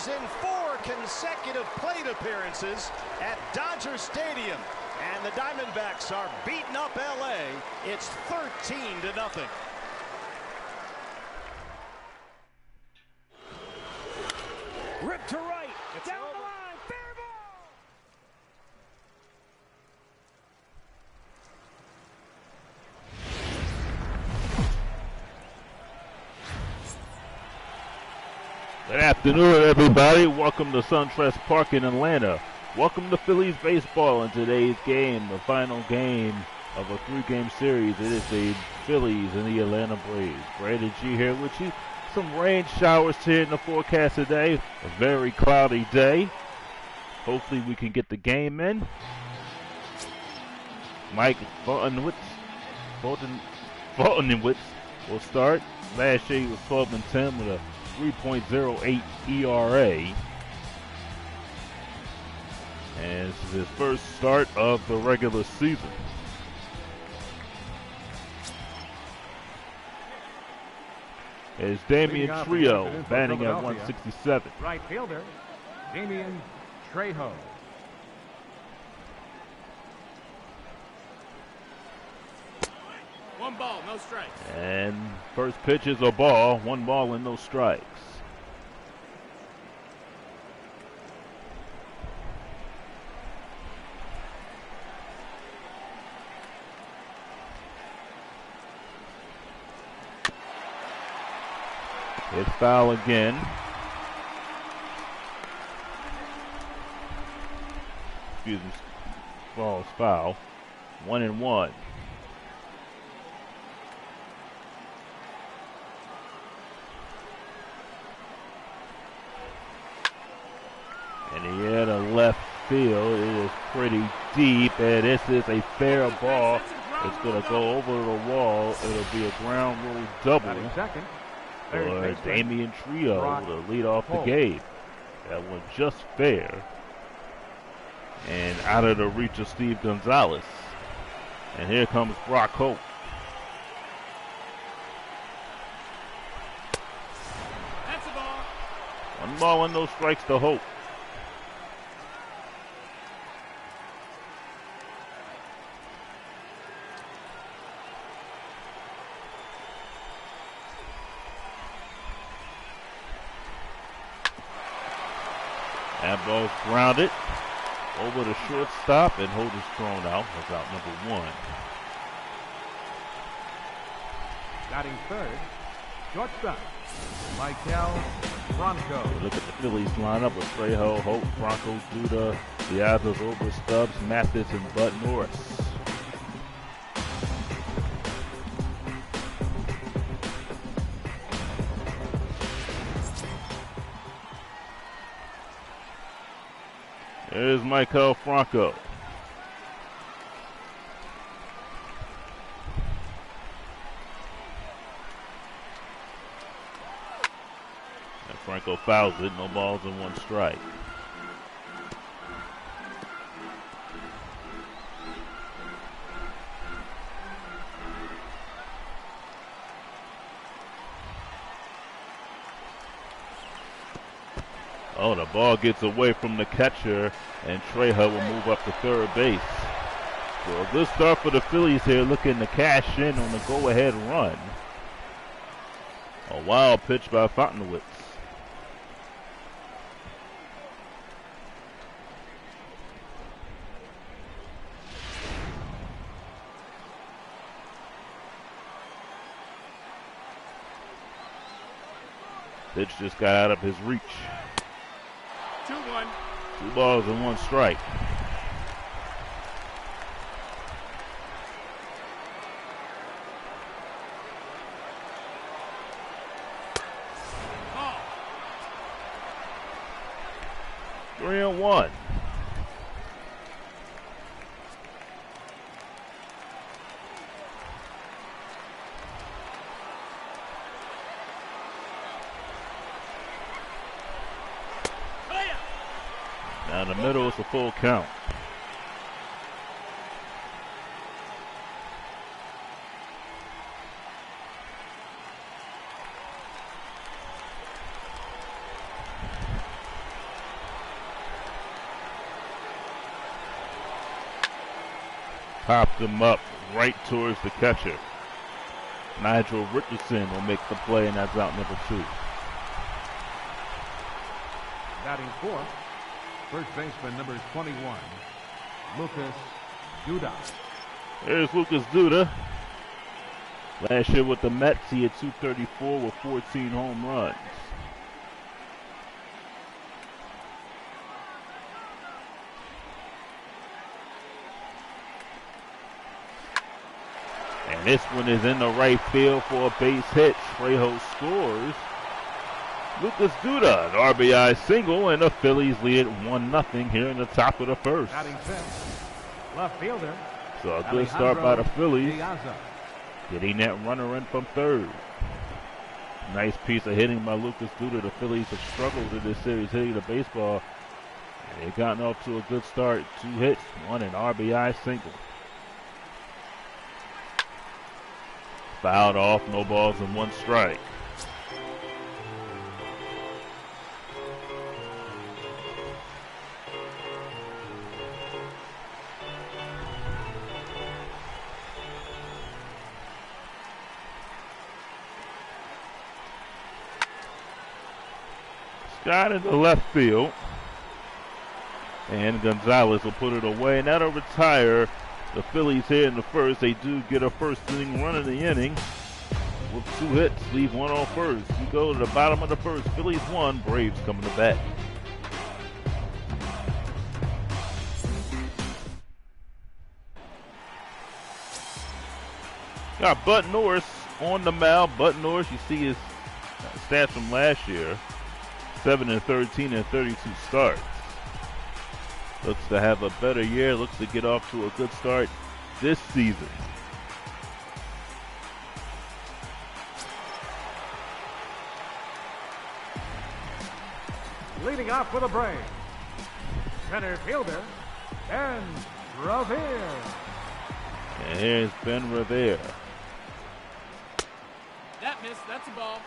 Dodgers in 4 consecutive plate appearances at Dodger Stadium. And the Diamondbacks are beating up LA. It's 13-0. Rip to right. It's down the line. Fair ball. Good afternoon, everybody. Welcome to SunTrust Park in Atlanta. Welcome to Phillies baseball in today's game, the final game of a 3-game series. It is the Phillies and the Atlanta Braves. Brandon G here with you. Some rain showers here in the forecast today. A very cloudy day. Hopefully we can get the game in. Mike Fultonwitz will start. Last year he was 12-10 with a 3.08 ERA. And this is his first start of the regular season. Is Damian Trio batting at 167. Right fielder, Damian Trejo. One ball, no strikes. And first pitch is a ball, 1 ball and no strikes. It's foul again. Excuse me. Ball's foul. 1-1. And he had a left field. It is pretty deep, and this is a fair ball. It's going to go over the wall. It'll be a ground rule double. Second. For Damian Trio to lead off the game. That was just fair. And out of the reach of Steve Gonzalez. And here comes Brock Holt. That's a ball. 1 ball and no strikes to Holt. That ball's grounded over the shortstop, and Holt is thrown out. That's out number 1. Batting third, shortstop, Michael Franco. Look at the Phillies lineup with Trejo, Holt, Franco, Duda, Diaz, Over, Stubbs, Mathis, and Bud Norris. There's Michael Franco. And Franco fouls it. No balls and 1 strike. Oh, the ball gets away from the catcher, and Trejo will move up to third base. So a good start for the Phillies here, looking to cash in on the go-ahead run. A wild pitch by Fultonwitz. Pitch just got out of his reach. 2-1. 2 balls and 1 strike. Ball. 3-1. Down the middle, it's a full count. popped him up right towards the catcher. Nigel Richardson will make the play, and that's out number 2. Batting fourth, first baseman number 21, Lucas Duda. There's Lucas Duda. Last year with the Mets, he had 234 with 14 home runs. And this one is in the right field for a base hit. Trejo scores. Lucas Duda, an RBI single, and the Phillies lead it 1-0 here in the top of the first. Batting fifth, left fielder. So a good start by the Phillies. Piazza. Getting that runner in from third. Nice piece of hitting by Lucas Duda. The Phillies have struggled in this series hitting the baseball. And they've gotten off to a good start. 2 hits, 1 an RBI single. Fouled off, no balls and 1 strike. Scott in the left field. And Gonzalez will put it away. And that'll retire the Phillies here in the first. They do get a first inning run in the inning with 2 hits, leave 1 on first. We go to the bottom of the first. Phillies 1, Braves coming to bat. Got Bud Norris on the mound. Bud Norris, you see his stats from last year. 7-13 and 32 starts. Looks to have a better year. Looks to get off to a good start this season. Leading off for the Braves, center fielder, Ben Revere. And here's Ben Revere. That missed. That's a ball.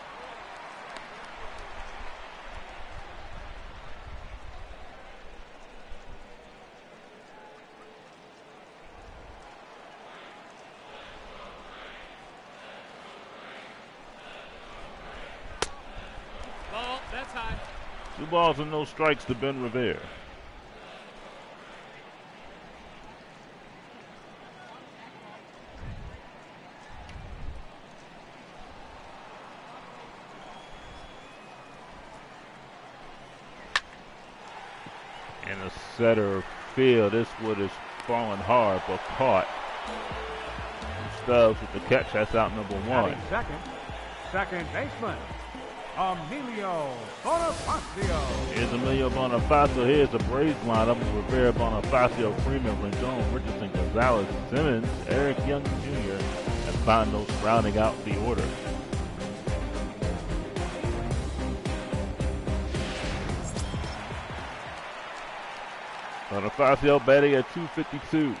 Ball. That's high. 2 balls and no strikes to Ben Revere. In the center field, this one is falling hard but caught. Stubbs with the catch. That's out number 1. Batting second baseman, Emilio Bonifacio. Here's Emilio Bonifacio. Here's the Braves lineup. Rivera, Bonifacio, Freeman, Rendon, Richardson, Gonzalez, Simmons, Eric Young Jr., and Fondos rounding out the order. Bonifacio batting at .252.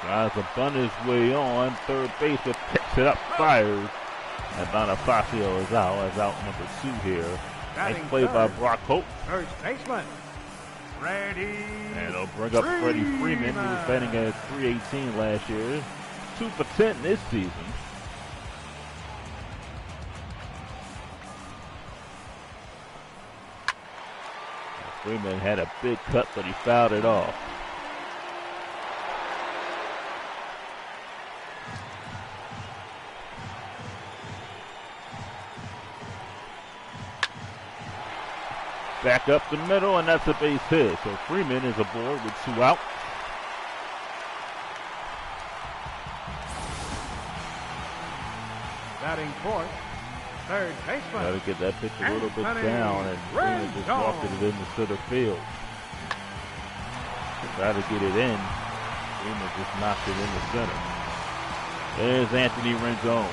Tries to bunt his way on. Third baseman picks it up, fires. And Bonifacio is out. As out number 2 here. Nice play by Brock Holt. First baseman, Freddie. And it'll bring up Freddie Freeman, who was batting at .318 last year. 2 for 10 this season. Freeman had a big cut, but he fouled it off. Back up the middle, and that's a base hit. So Freeman is aboard with 2 out. Batting fourth, third baseman. Got to get that pitch a little bit down, and Freeman just walked it in the center field. Try to get it in. Freeman just knocked it in the center. There's Anthony Rendon.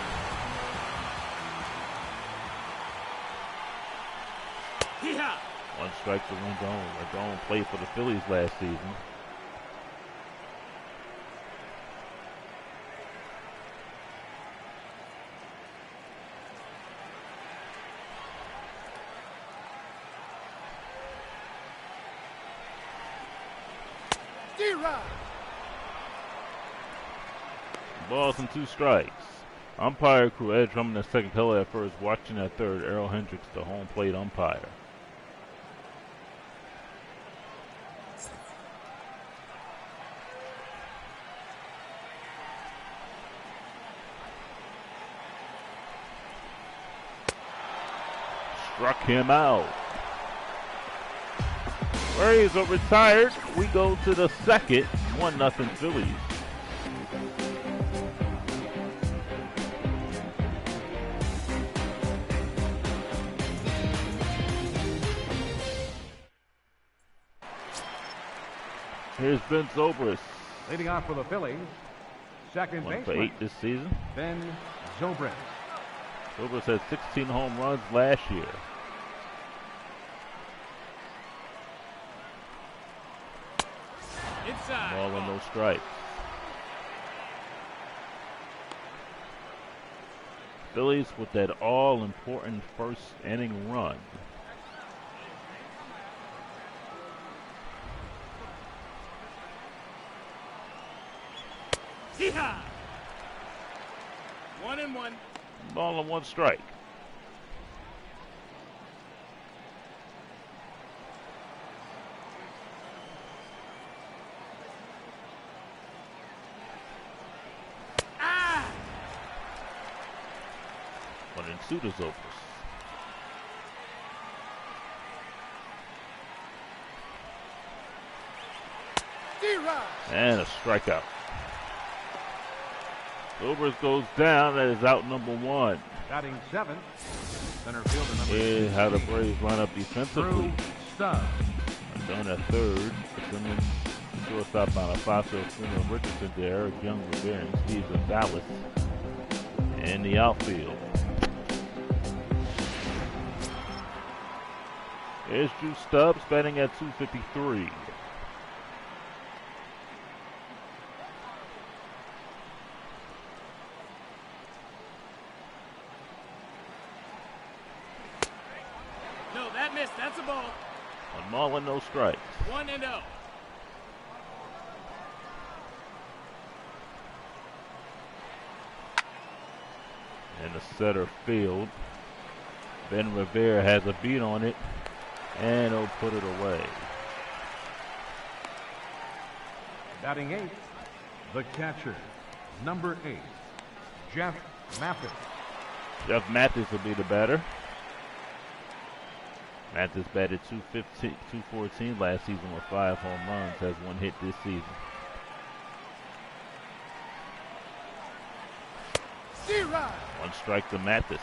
Hee-haw. 1 strike to Rendon. Rendon played for the Phillies last season. Balls and 2 strikes. Umpire crew, Ed Drummond the second, Pele at first, watching at third, Errol Hendricks the home plate umpire. Struck him out. Braves are retired. We go to the second. 1-0 Phillies. Here's Ben Zobrist. Leading off for the Phillies, second 1 for baseman 8 this season. Ben Zobrist. Zobrist had 16 home runs last year. Inside. Ball and no strikes. Phillies with that all-important first inning run. Yeehaw! 1-1. Ball and 1 strike. Ah! 1-2 to Zobrist. And a strikeout. Zobrist goes down. That is out number 1. Batting 7th, center fielder number Here's how the Braves line up defensively. Drew Stubbs. Down at third. Simmons, shortstop Bonifacio, Freeman, Richardson, Eric Young, Rivera, and Steve Gonzalez in the outfield. Here's Drew Stubbs batting at 253. No, that missed. That's a ball. 1 ball and no strikes. 1-0. In the center field, Ben Rivera has a beat on it, and he'll put it away. Batting 8th, the catcher, number 8, Jeff Mathis. Jeff Mathis will be the batter. Mathis batted 214 last season with 5 home runs, has 1 hit this season. One strike to Mathis.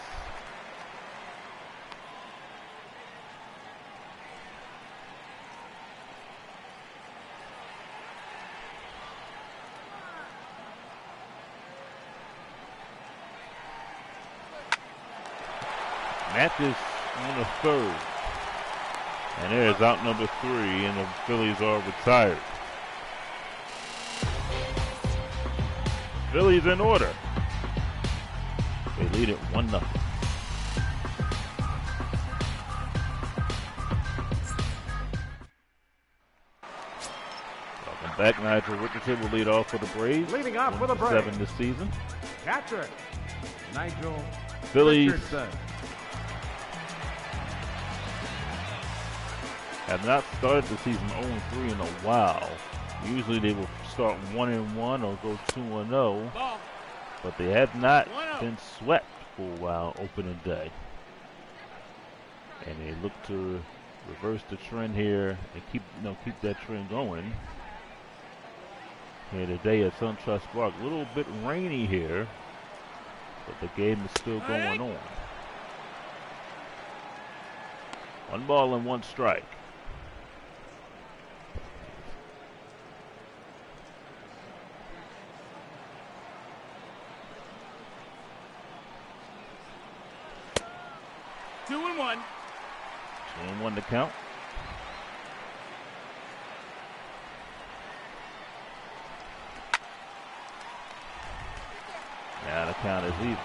Mathis on the third. And there's out number 3, and the Phillies are retired. Phillies in order. They lead it 1-0. Welcome back. Nigel Richardson will lead off for the Braves. Leading off for the 7 Braves. this season. Catcher, Nigel Phillies Richardson. have not started the season 0-3 in a while. Usually they will start 1-1 or go 2-0, Ball. but they have not 1-0. been swept for a while opening day. And they look to reverse the trend here and keep that trend going. Here today at SunTrust Park, a little bit rainy here, but the game is still going on. 1 ball and 1 strike. Two and one. 2-1 to count. Now the count is even.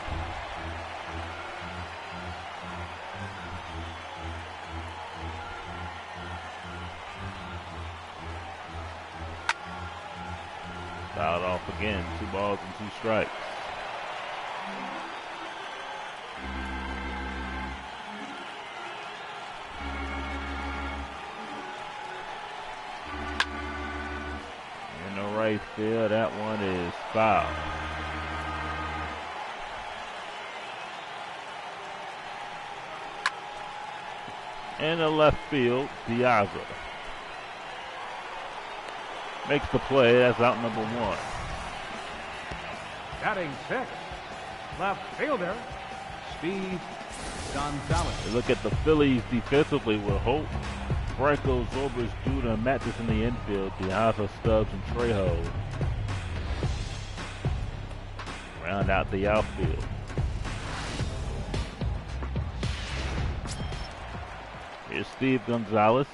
Fouled off again. 2 balls and 2 strikes. In the right field, that one is foul. In the left field, Diaz makes the play. That's out number 1. Batting 6, left fielder, Steve Gonzalez. You look at the Phillies defensively with Holt, Franco, Zobrist, Judah, and Mathis in the infield. Diaz, Stubbs, and Trejo round out the outfield. Here's Steve Gonzalez.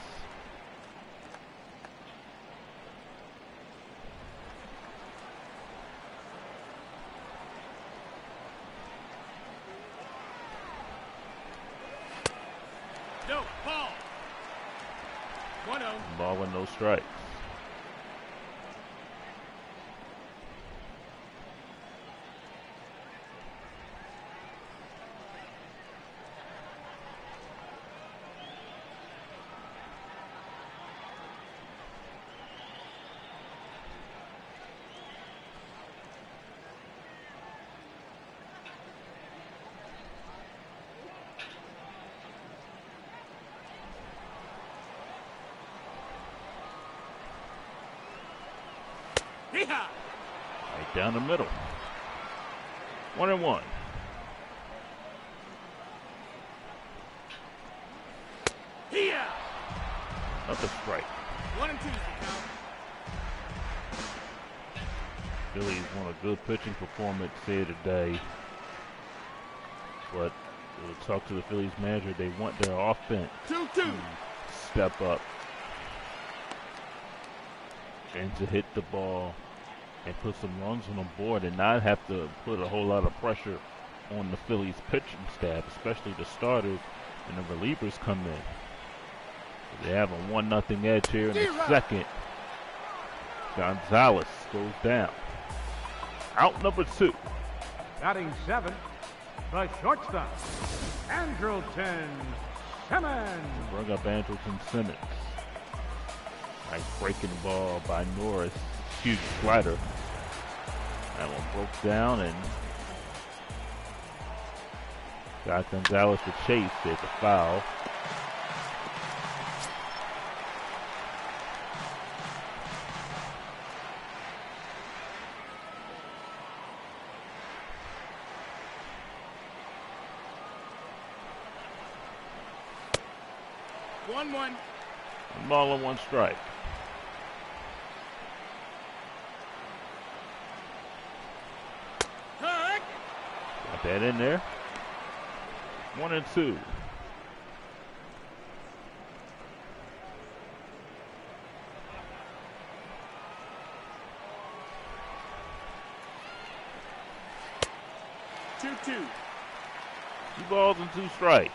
No, ball. 1-0. Ball with no strikes. Yeehaw! Right down the middle. 1-1. Here! Another strike. 1-2 is the count. Phillies won a good pitching performance here today. But we'll talk to the Phillies manager. They want their offense 2-2. to step up and to hit the ball and put some runs on the board and not have to put a whole lot of pressure on the Phillies pitching staff, especially the starters and the relievers come in. They have a 1-0 edge here in the second. Gonzalez goes down. Out number 2. Batting 7, the shortstop, Andrelton Simmons. Bring up Andrelton Simmons. Nice breaking ball by Norris. Huge slider. That one broke down and got Gonzalez to chase. There's a foul. One. 1 ball and 1 strike. Hook! Got that in there. 1-2. Two. 2 balls and 2 strikes.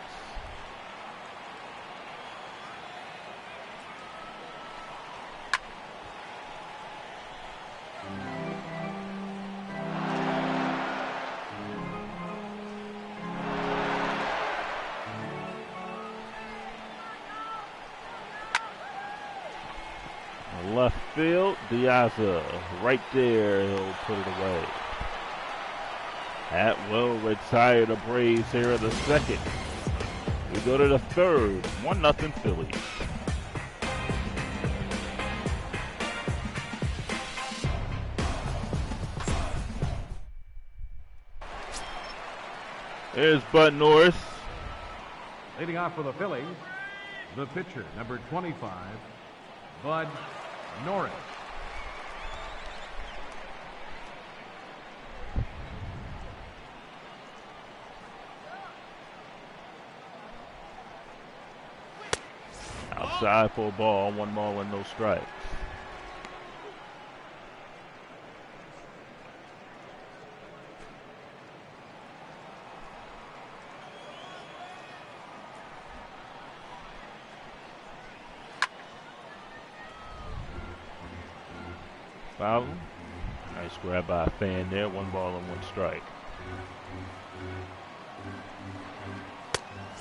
Left field, Diaz right there, he'll put it away. Atwell retired the Braves here in the second. We go to the third, 1-0 Phillies. There's Bud Norris. Leading off for the Phillies, the pitcher, number 25, Bud Norris. Outside for a ball, 1 ball and no strikes. Foul. Nice grab by a fan there. 1 ball and 1 strike.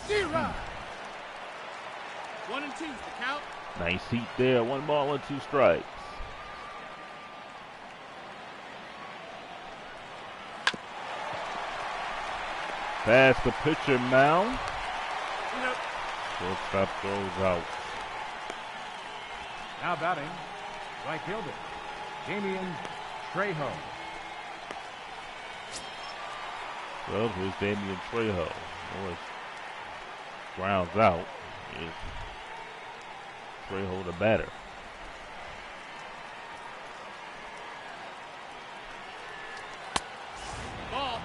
0. 1 and 2's the count. Nice heat there. 1 ball and 2 strikes. Pass the pitcher mound. Nope. Shortstop throws out. Now batting, right fielder, Damian Trejo. Well, here's Damian Trejo. Norris grounds out. Here's Trejo the batter.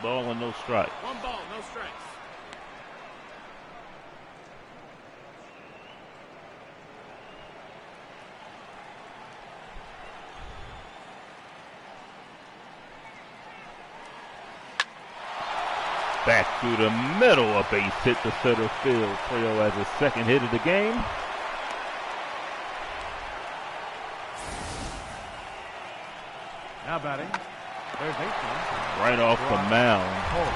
Ball and no strike. 1 ball, no strikes. Back through the middle, a base hit to center field. Trejo has his 2nd hit of the game. Now batting, third baseman. Right off the mound. Holt.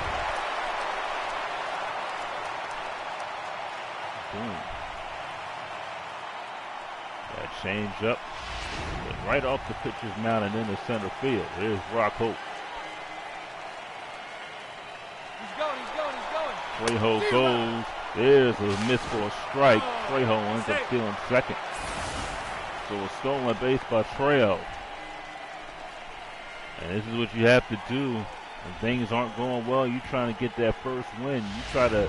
Boom. That change up. Right off the pitcher's mound and into center field. Here's Rock Holt. He's going. Trejo goes. There's a miss for a strike. Trejo ends up stealing 2nd. So a stolen base by Trejo. And this is what you have to do when things aren't going well. You're trying to get that first win. You try to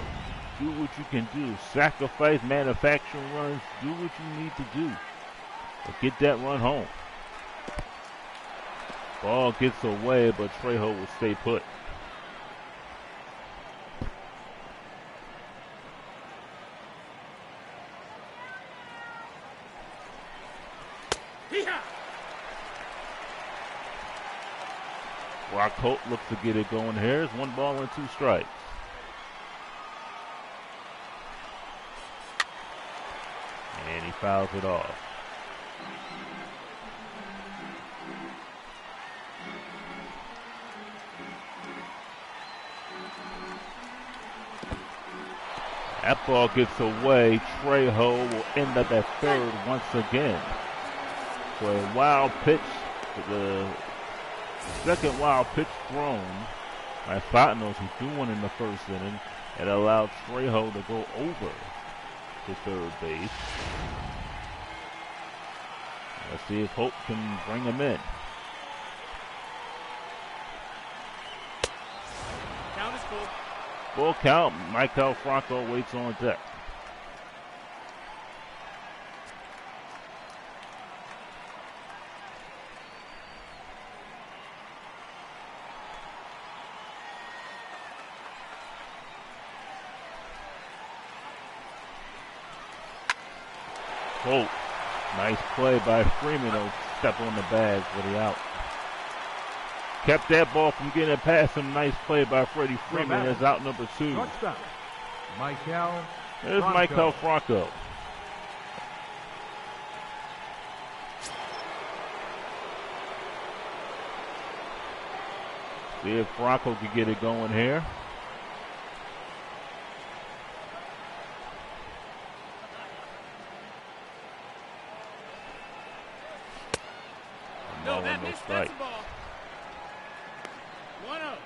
do what you can do. Sacrifice manufacturing runs. Do what you need to do. But get that run home. Ball gets away, but Trejo will stay put. Rock Holt looks to get it going here. It's 1 ball and 2 strikes. And he fouls it off. That ball gets away. Trejo will end up at 3rd once again. So a wild pitch to the 2nd wild pitch thrown by Fontenot, who threw 1 in the 1st inning, and allowed Trejo to go over to 3rd base. Let's see if Holt can bring him in. Count is full. Full count. Michael Franco waits on deck. Holt, nice play by Freeman. He'll step on the bag for the out. Kept that ball from getting it past him. Nice play by Freddie Freeman. That's out number 2. Shortstop, Michael There's Franco. Michael Franco. See if Franco can get it going here. No, that No missed. strike. That's a ball. 1-0.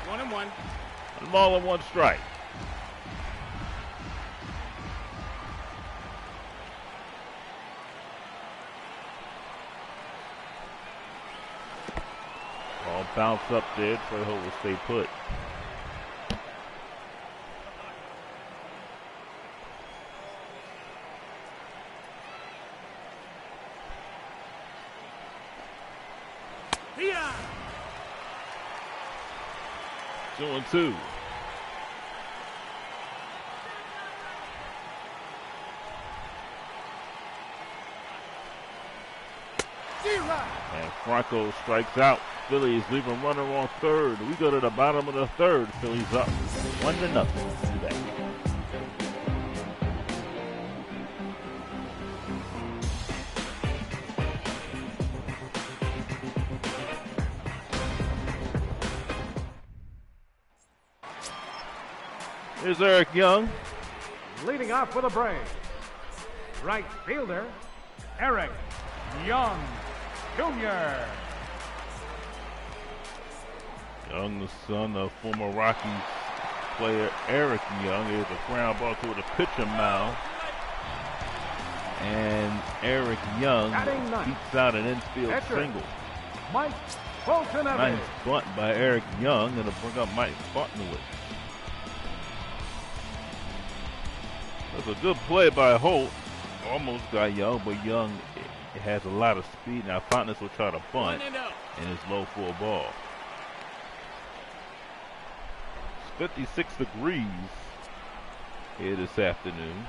One and one. 1 ball and 1 strike. Ball bounce up there. Trejo will stay put. Here. 2-2. And Franco strikes out. Phillies leave a runner on third. We go to the bottom of the third. Phillies up 1-0 today. Here's Eric Young. Leading off for the Braves, right fielder, Eric Young Jr. Young, the son of former Rockies player Eric Young. Here's a ground ball toward the pitcher mound. And Eric Young beats out an infield single. Mike Fultonevich. Nice bunt by Eric Young. It'll bring up Mike Fultonevich. That's a good play by Holt. Almost got Young, but Young has a lot of speed. Now Fonteness will try to bunt, and it's low for a ball. It's 56 degrees here this afternoon.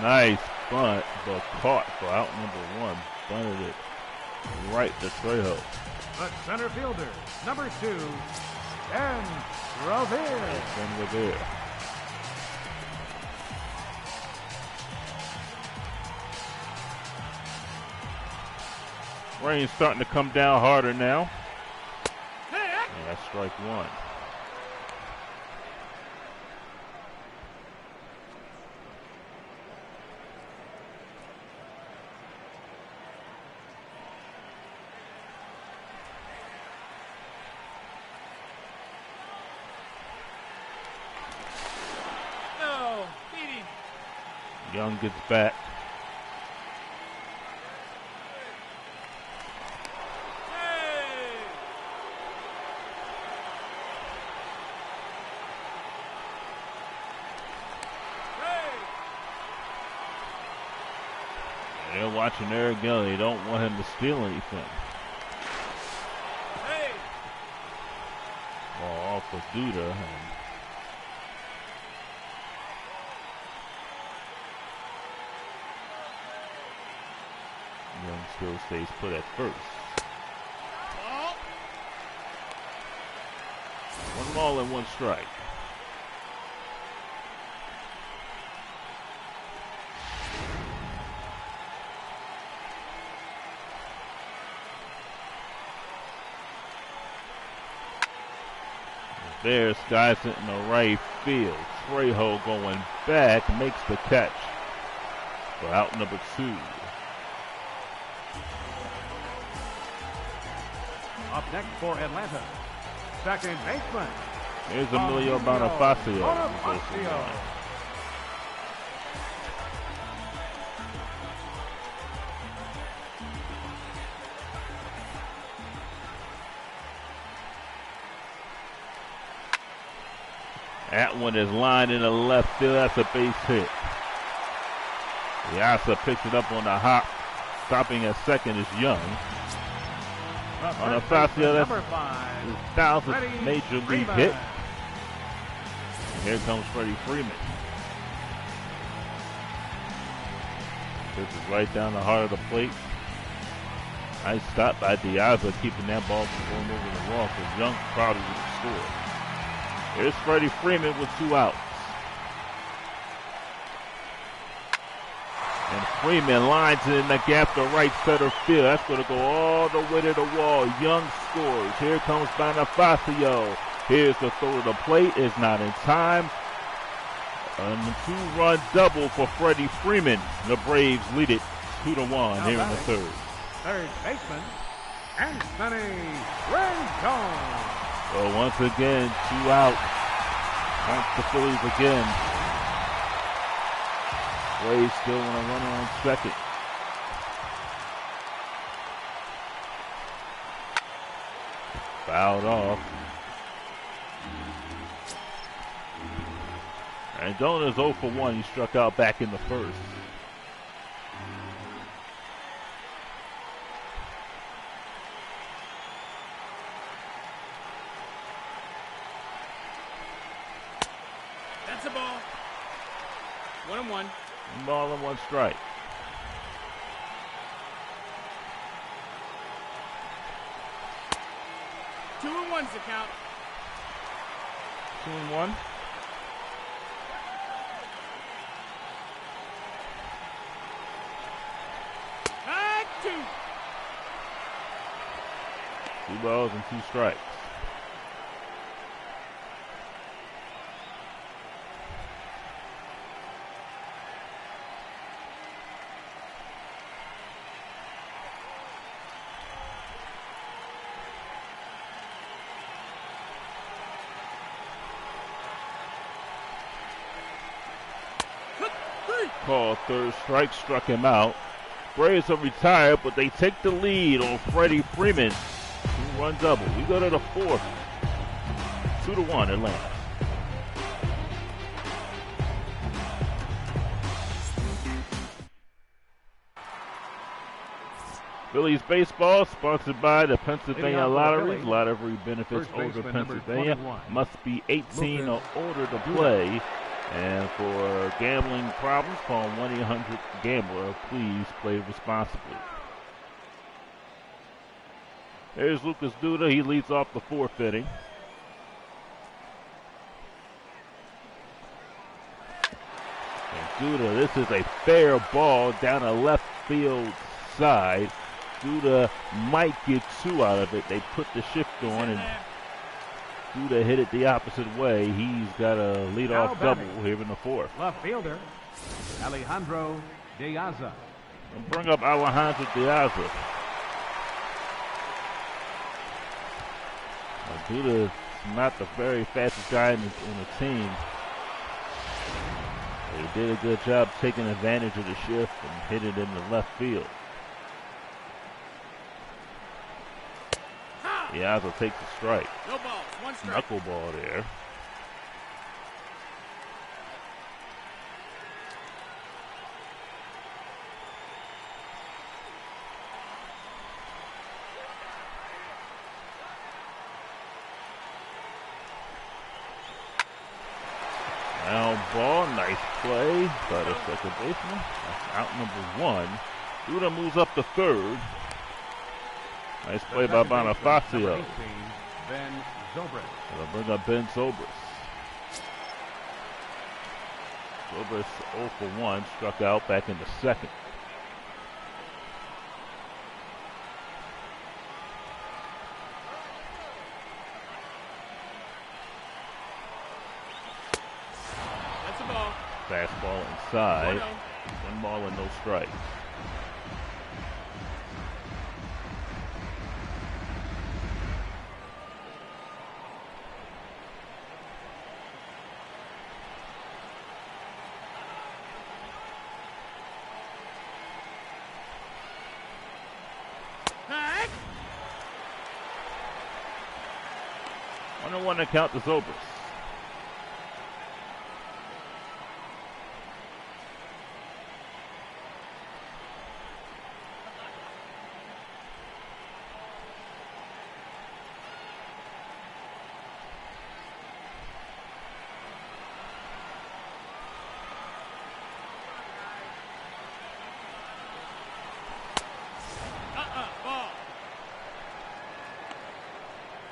Nice bunt, but caught for out number one. Bunted it right to Trejo. The center fielder, number 2, Ben Revere. Ben Revere. Rain's starting to come down harder now. And that's strike one. Young gets back. They're watching Eric Young. They don't want him to steal anything. Ball off of Duda. Young still stays put at first. One ball and one strike. There's guys in the right field. Trejo going back, makes the catch for out number 2. Up next for Atlanta, second baseman. Here's Emilio Bonifacio. That one is lined in the left field. That's a base hit. Yasa picks it up on the hop. Stopping at second is Young. Bonifacio, that's his 1,000th major league hit. And here comes Freddie Freeman. This is right down the heart of the plate. Nice stop by Diaza, keeping that ball from going over the wall because Young probably would have scored. Here's Freddie Freeman with 2 outs. And Freeman lines it in the gap to right center field. That's going to go all the way to the wall. Young scores. Here comes Bonifacio. Here's the throw to the plate. It's not in time. And a 2-run double for Freddie Freeman. The Braves lead it 2-1 here in the third. Third baseman, Anthony Rendon. So once again, 2 out. Counts the Phillies again. Braves still want to run on second. Fouled off. And Rendon is 0 for 1. He struck out back in the first. That's a ball. 1-1. 1 ball and 1 strike. Two and one's the count. 2-1. Two. 2 balls and 2 strikes. Call third strike, struck him out. Braves are retired, but they take the lead on Freddie Freeman. 2-run double. We go to the 4th. 2-1 Atlanta. Phillies baseball sponsored by the Pennsylvania Lottery. Lottery benefits older Pennsylvania. Must be 18 or older to play. And for gambling problems, call 1-800-GAMBLER. Please play responsibly. There's Lucas Duda. He leads off the 4th inning. And Duda, this is a fair ball down the left field side. Duda might get 2 out of it. They put the shift on, and Duda hit it the opposite way. He's got a leadoff double here in the 4th. Left fielder, Alejandro Diaza. And bring up Alejandro Diaza. Duda's not the very fastest guy in the team. He did a good job taking advantage of the shift and hit it in the left field. Diaza takes a strike. No balls, 1 strike. Knuckleball there. Now ball, nice play by the second baseman. That's out number 1. Duda moves up to 3rd. Nice play by Bonifacio. Ben Zobrist. They'll bring up Ben Zobrist. Zobrist 0 for 1, struck out back into 2nd. That's a ball. Fastball inside. 1-0. 1 ball and no strike. Heck. 1-1 to count to Zobrist.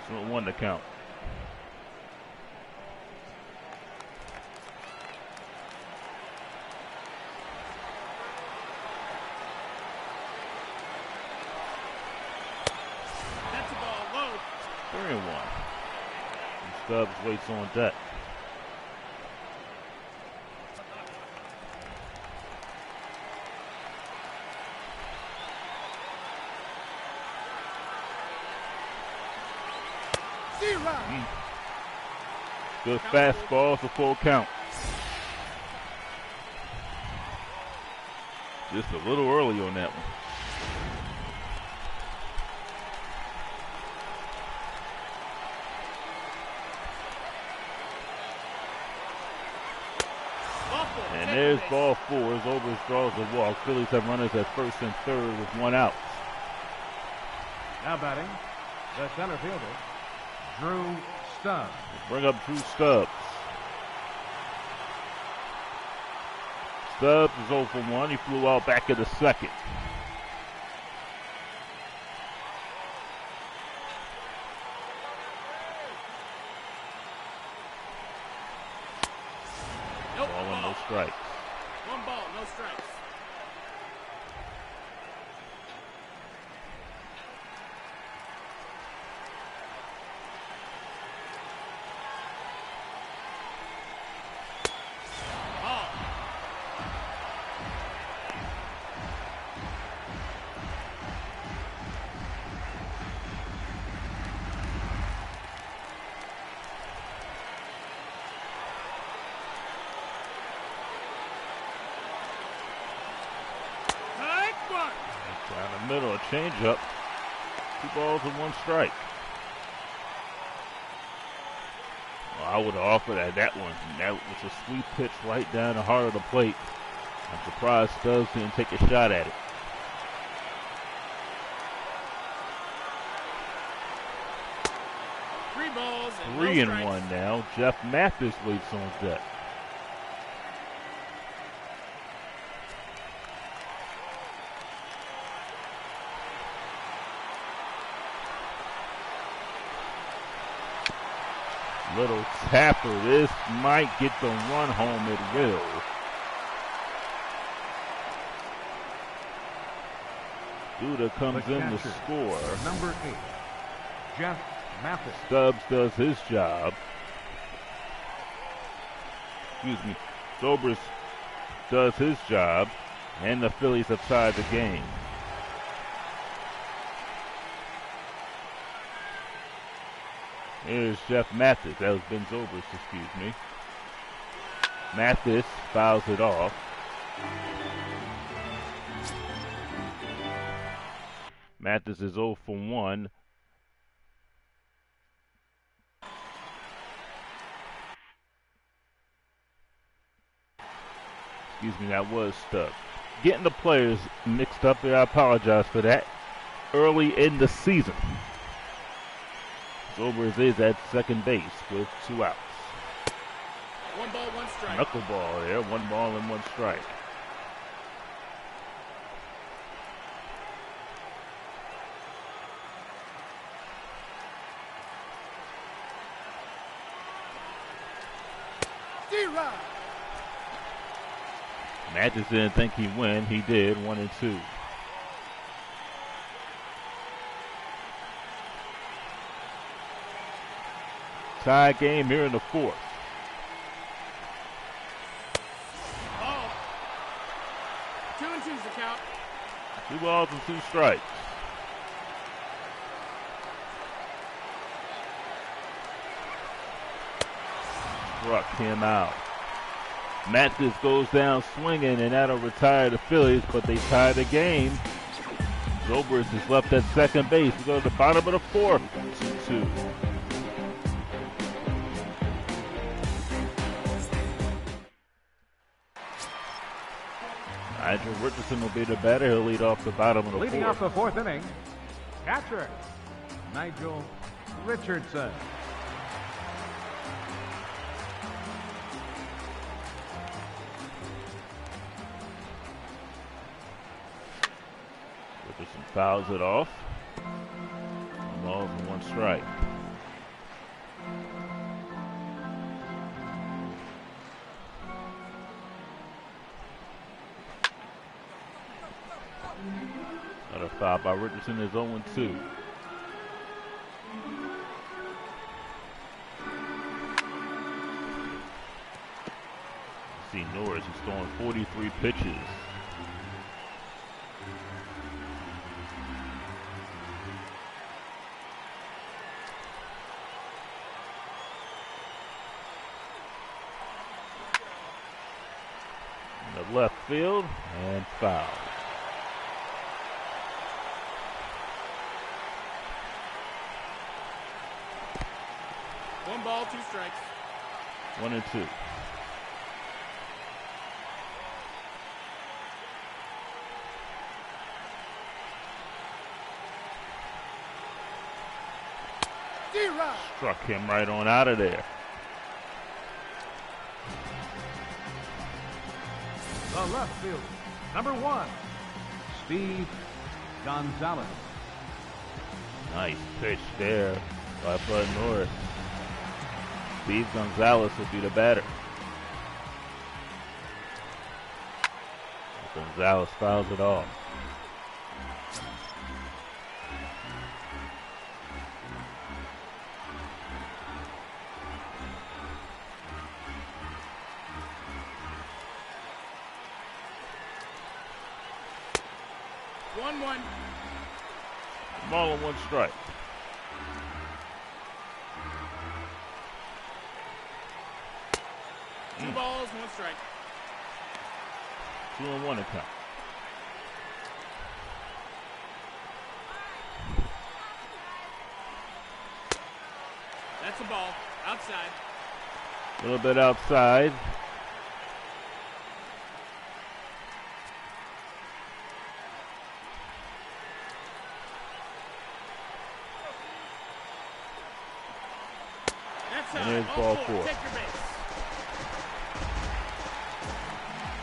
Ball. 1 to count. That's a ball. Low. 3-1. Stubbs waits on deck. Good fastball, it's a full count. Just a little early on that one. And there's ball 4 as Zobrist draws the walk. Phillies have runners at 1st and 3rd with 1 out. Now batting, the center fielder, Drew Stubbs. Bring up Drew Stubbs. Stubbs is 0 for 1. He flew out back in the second. Nope. Ball and no Ball. strikes. One ball, no strikes. Ball. High one. Down the middle, a changeup. 2 balls and 1 strike. Well, I would have offered at that one. That was a sweet pitch right down the heart of the plate. I'm surprised Stubbs didn't take a shot at it. Three balls and 3 no and strikes. 1 now. Jeff Mathis waits on deck. Little tapper. This might get the run home. It will. Duda comes The in to catcher, score. Number 8, Jeff Mathis. Stubbs does his job. Excuse me. Zobrist does his job. And the Phillies have tied the game. Here's Jeff Mathis. That was Ben Zobrist, excuse me. Mathis fouls it off. Mathis is 0 for 1. Excuse me, that was Stubbs. Getting the players mixed up there, I apologize for that. Early in the season. Zobrist is at second base with 2 outs. 1 ball, 1 strike. Knuckleball there, 1 ball and 1 strike. D-Rod. Mathis didn't think he'd win. He did, 1 and 2. Tie game here in the 4th. Ball. 2 and 2's the count. 2 balls and 2 strikes. Struck him out. Mathis goes down swinging, and that'll retire the Phillies, but they tie the game. Zobrist is left at second base. We go to the bottom of the 4th. 2-2. Nigel Richardson will be the batter. He'll lead off the bottom of the 4th. Leading off the 4th inning, catcher Nigel Richardson. Richardson fouls it off. 1 ball and 1 strike. Another foul by Richardson is 0-2. See Norris is throwing 43 pitches. In the left field and foul. One ball, 2 strikes. 1 and 2. D-Rod. Struck him right on out of there. The left fielder, number 1, Steve Gonzalez. Nice pitch there by Bud Norris. Steve Gonzalez will be the batter. Gonzalez fouls it off. Ball and 1 strike. Two balls, 1 strike. 2-1 to count. That's a ball. Outside. A little bit outside. And there's ball 4. Take your base.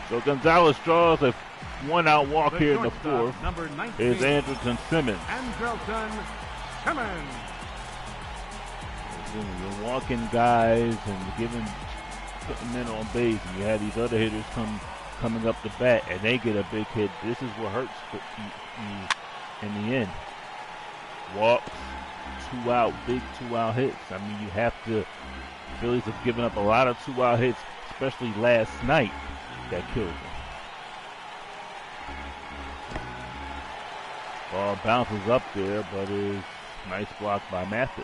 So Gonzalez draws a 1-out walk here in the 4th. Number 19. Here's Andrelton Simmons. Andrelton Simmons. You're walking guys and putting men on base, and you have these other hitters coming up the bat, and they get a big hit. This is what hurts you in the end. Walks, 2-out, big 2-out hits. I mean, you have to. Phillies have given up a lot of 2-out hits, especially last night. That killed them. Ball bounces up there, but is nice block by Mathis.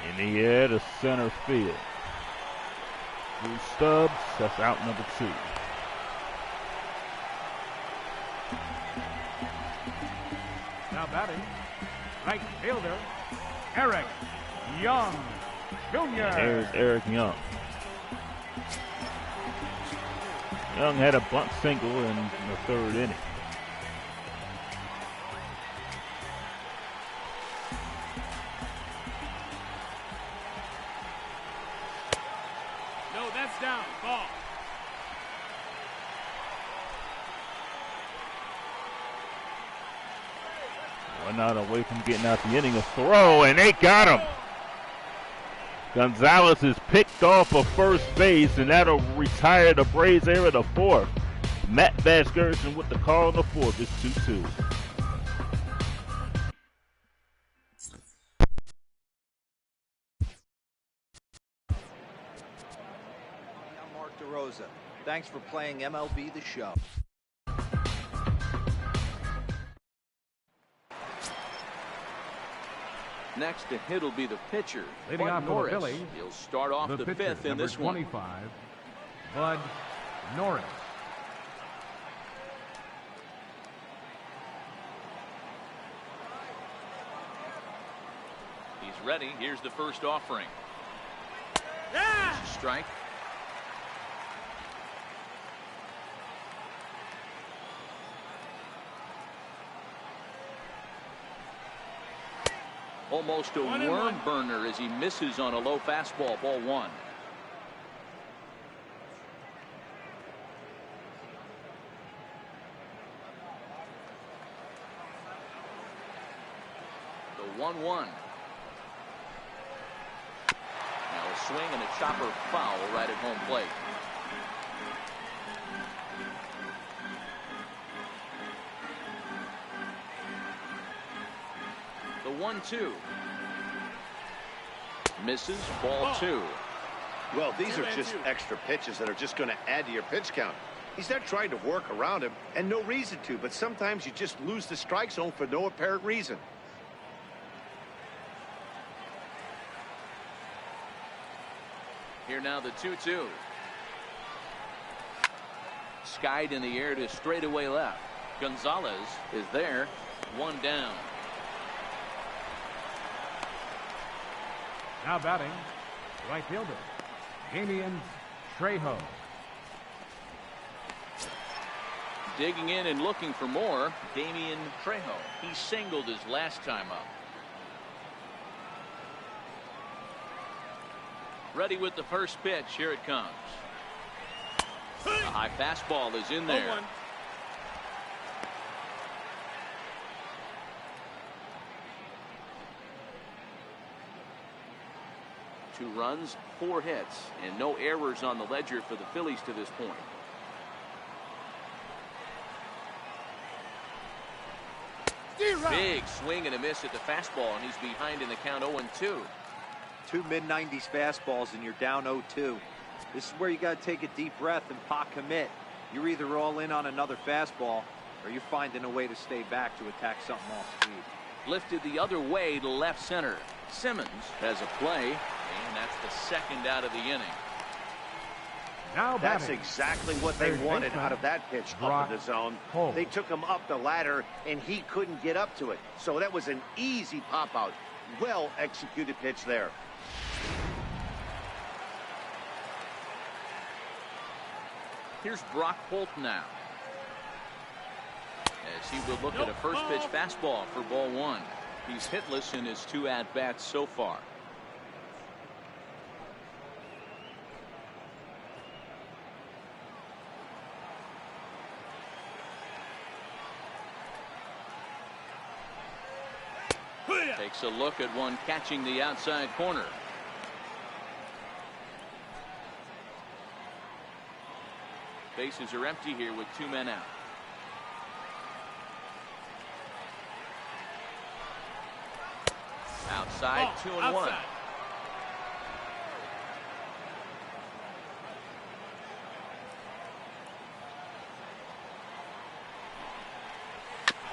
In the air to center field. Drew Stubbs, that's out number 2. Now batting, right fielder, Eric Young Jr. There's Eric Young. Young had a bunt single in the 3rd inning. No, that's down. Ball. One out away from getting out the inning. A throw, and they got him. Gonzalez is picked off of first base, and that'll retire the Braves there in the 4th. Matt Vasgerson with the call in the 4th. It's 2-2. I'm Mark DeRosa. Thanks for playing MLB The Show. Next to hit will be the pitcher, Leading off for the Norris. Phillies, He'll start off the pitcher, 5th in number this 25, one. Bud Norris. He's ready. Here's the first offering. Yeah! Strike. Almost a 1-1. worm burner as he misses on a low fastball. Ball 1. The 1-1. Now a swing and a chopper foul right at home plate. The 1-2. Misses. Ball 2. Well, these are just extra pitches that are just going to add to your pitch count. He's not trying to work around him, and no reason to, but sometimes you just lose the strike zone for no apparent reason. Here now the 2-2. Skied in the air to straightaway left. Gonzalez is there. 1 down. Now batting, right fielder, Damian Trejo. Digging in and looking for more, Damian Trejo. He singled his last time up. Ready with the first pitch. Here it comes. The high fastball is in there. 0-1. 2 runs, 4 hits, and no errors on the ledger for the Phillies to this point. Big swing and a miss at the fastball, and he's behind in the count 0-2. 2 mid-90s fastballs and you're down 0-2. This is where you got to take a deep breath and pot commit. You're either all in on another fastball or you're finding a way to stay back to attack something off speed. Lifted the other way to left center. Simmons has a play, and that's the second out of the inning. Now That's batting. exactly what they Third wanted baseman, out of that pitch up Brock in the zone. Holt. They took him up the ladder, and he couldn't get up to it. So that was an easy pop-out. Well-executed pitch there. Here's Brock Holt now, as he will look at a first pitch fastball for ball 1. He's hitless in his 2 at-bats so far. Takes a look at one catching the outside corner. Bases are empty here with 2 men out. Outside, 2-1. Outside.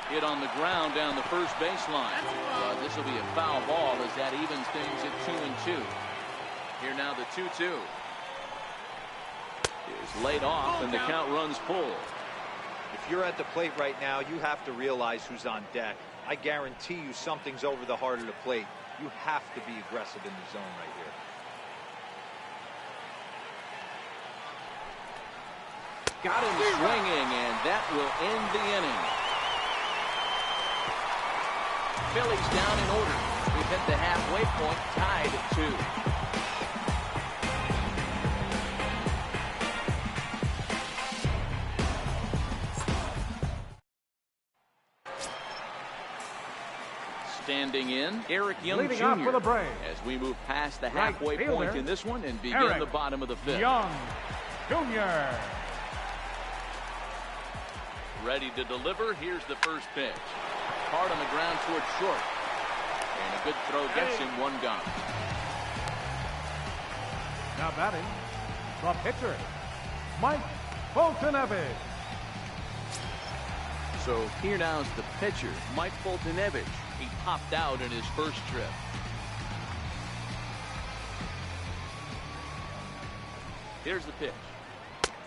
Hit on the ground down the first baseline. This will be a foul ball as that evens things at 2-2. Here now the 2-2. Is laid off and the count runs full. If you're at the plate right now, you have to realize who's on deck. I guarantee you something's over the heart of the plate. You have to be aggressive in the zone right here. Got him swinging, and that will end the inning. Phillies down in order. We've hit the halfway point, tied at 2. Standing in, Eric Young Leading Jr. off for the Braves. As we move past the Right halfway fielder, point in this one and begin Eric the bottom of the 5th. Young Jr. Ready to deliver. Here's the first pitch. Hard on the ground towards short. And a good throw gets him 1 gone. Now batting, the pitcher, Mike Foltynewicz. So here now is the pitcher, Mike Foltynewicz. He popped out in his first trip. Here's the pitch.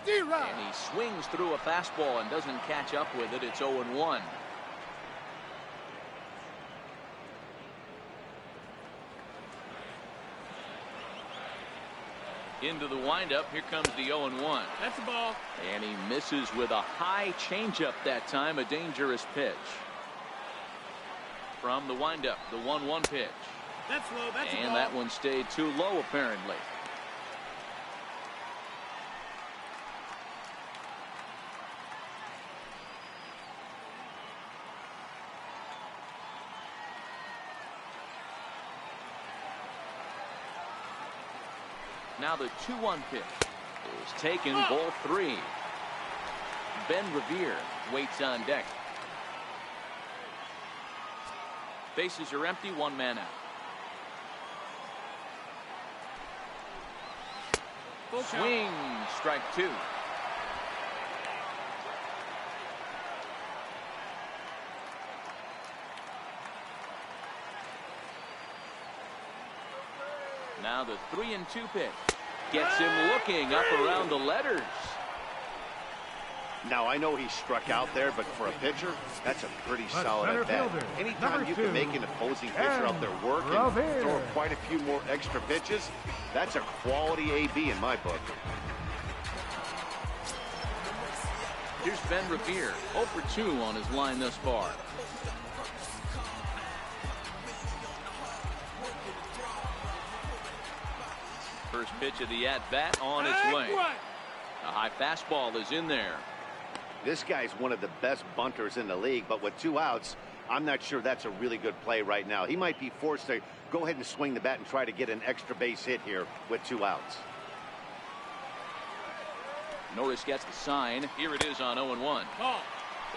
And he swings through a fastball and doesn't catch up with it. It's 0-1. Into the windup. Here comes the 0-1. That's a ball. And he misses with a high changeup that time. A dangerous pitch. From the windup, the 1-1 pitch. That's low. That's a ball. And that one stayed too low, apparently. Now the 2-1 pitch is taken, ball 3. Ben Revere waits on deck. Bases are empty, 1 man out. Full count. Swing, strike 2. Now the 3-2 pitch gets him looking up around the letters. Now, I know he struck out there, but for a pitcher, that's a pretty solid center at bat. fielder, Anytime number you 2, can make an opposing pitcher out there work and Revere. throw quite a few more extra pitches, that's a quality AB in my book. Here's Ben Revere, 0 for 2 on his line thus far. First pitch of the at-bat on its way. A high fastball is in there. This guy's one of the best bunters in the league, but with 2 outs, I'm not sure that's a really good play right now. He might be forced to go ahead and swing the bat and try to get an extra base hit here with 2 outs. Norris gets the sign. Here it is on 0-1.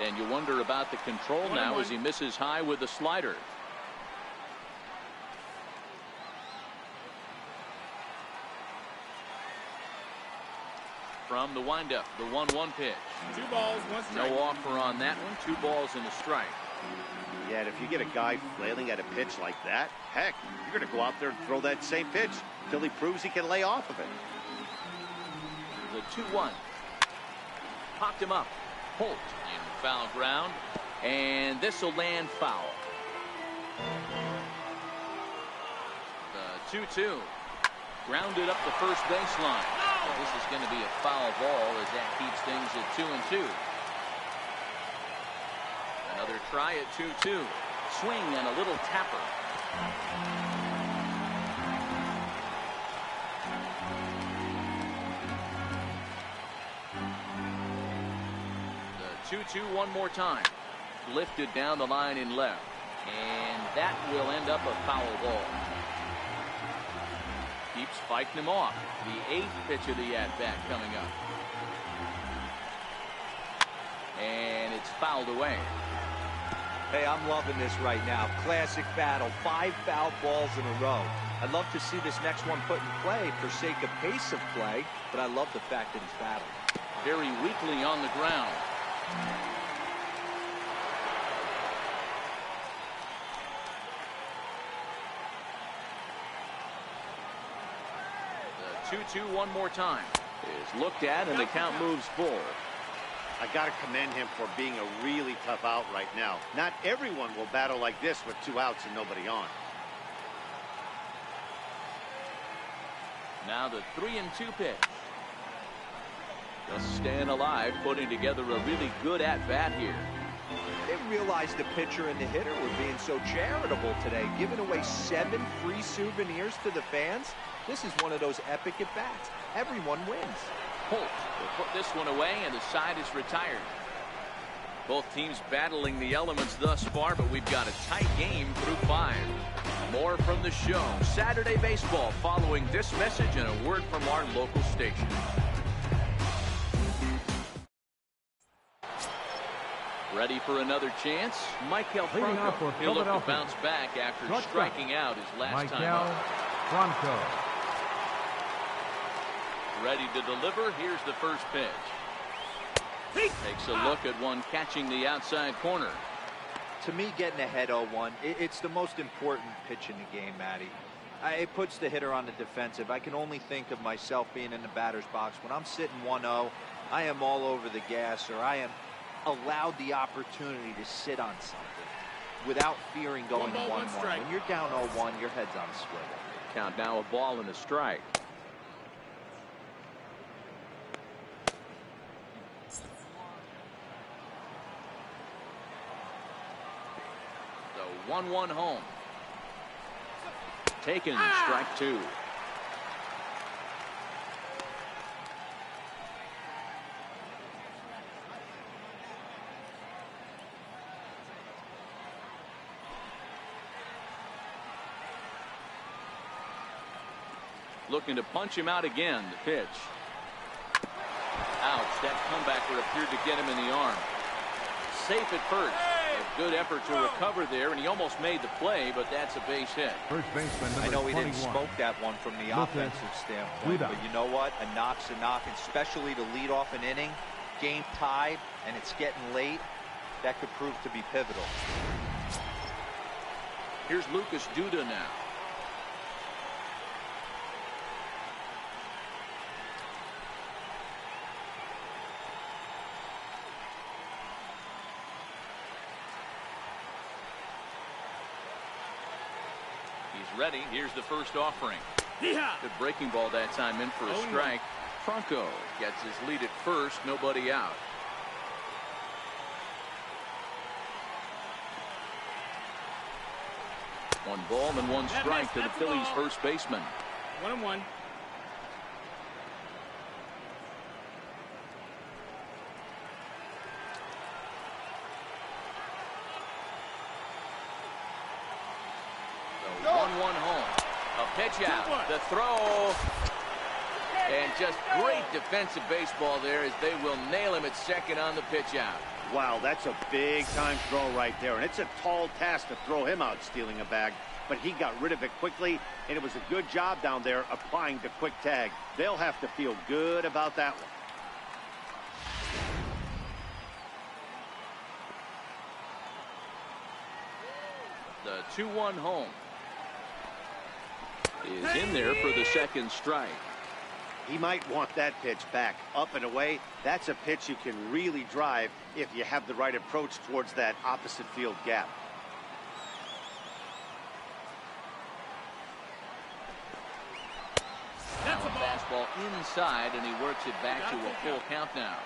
And you wonder about the control now as he misses high with the slider. From the windup, the 1-1 pitch. 2 balls, 1 strike. No offer on that one. 2 balls and a strike. Yeah, and if you get a guy flailing at a pitch like that, heck, you're going to go out there and throw that same pitch till he proves he can lay off of it. The 2-1. Popped him up. Holt in foul ground. And this will land foul. The 2-2. Grounded up the first baseline. This is going to be a foul ball as that keeps things at 2-2. Another try at 2-2. Swing and a little tapper. The 2-2 one more time. Lifted down the line in left. And that will end up a foul ball. Keeps fighting him off. The 8th pitch of the at-bat coming up. And it's fouled away. Hey, I'm loving this right now. Classic battle. 5 foul balls in a row. I'd love to see this next one put in play for sake of pace of play, but I love the fact that he's battling. Very weakly on the ground. The 2-2 one more time is looked at, and the count moves full. I got to commend him for being a really tough out right now. Not everyone will battle like this with 2 outs and nobody on. Now the 3-2 pitch. Just staying alive, putting together a really good at-bat here. They realized the pitcher and the hitter were being so charitable today, giving away 7 free souvenirs to the fans. This is one of those epic at-bats. Everyone wins. Holt will put this one away, and the side is retired. Both teams battling the elements thus far, but we've got a tight game through 5. More from the show. Saturday baseball following this message and a word from our local station. Ready for another chance? Michael Franco. He'll look to bounce back after striking out his last time up. Franco. Ready to deliver. Here's the first pitch. Takes a look at one catching the outside corner. To me, getting ahead 0-1, it's the most important pitch in the game, Matty. It puts the hitter on the defensive. I can only think of myself being in the batter's box. When I'm sitting 1-0, I am all over the gas, or I am allowed the opportunity to sit on something without fearing going 1-1. When you're down 0-1, your head's on a swivel. Count now, a ball and a strike. The 1-1 home. Taken, strike 2. Looking to punch him out again. The pitch. Ouch. That comebacker appeared to get him in the arm. Safe at first. A good effort to recover there, and he almost made the play, but that's a base hit. First baseman number I know he 21. didn't smoke that one from the offensive standpoint, but you know what? A knock's a knock, especially to lead off an inning, game tied, and it's getting late. That could prove to be pivotal. Here's Lucas Duda now. Ready. Here's the first offering. Good breaking ball that time in for a strike. Franco gets his lead at first. Nobody out. One ball and one strike to the Phillies first baseman. 1-1. pitch out. The throw. And just great defensive baseball there as they will nail him at second on the pitch out. Wow, that's a big-time throw right there. And it's a tall task to throw him out stealing a bag. But he got rid of it quickly, and it was a good job down there applying the quick tag. They'll have to feel good about that one. The 2-1 home is in there for the second strike. He might want that pitch back, up and away. That's a pitch you can really drive if you have the right approach towards that opposite field gap. Now a fastball inside, and he works it back to a full count now.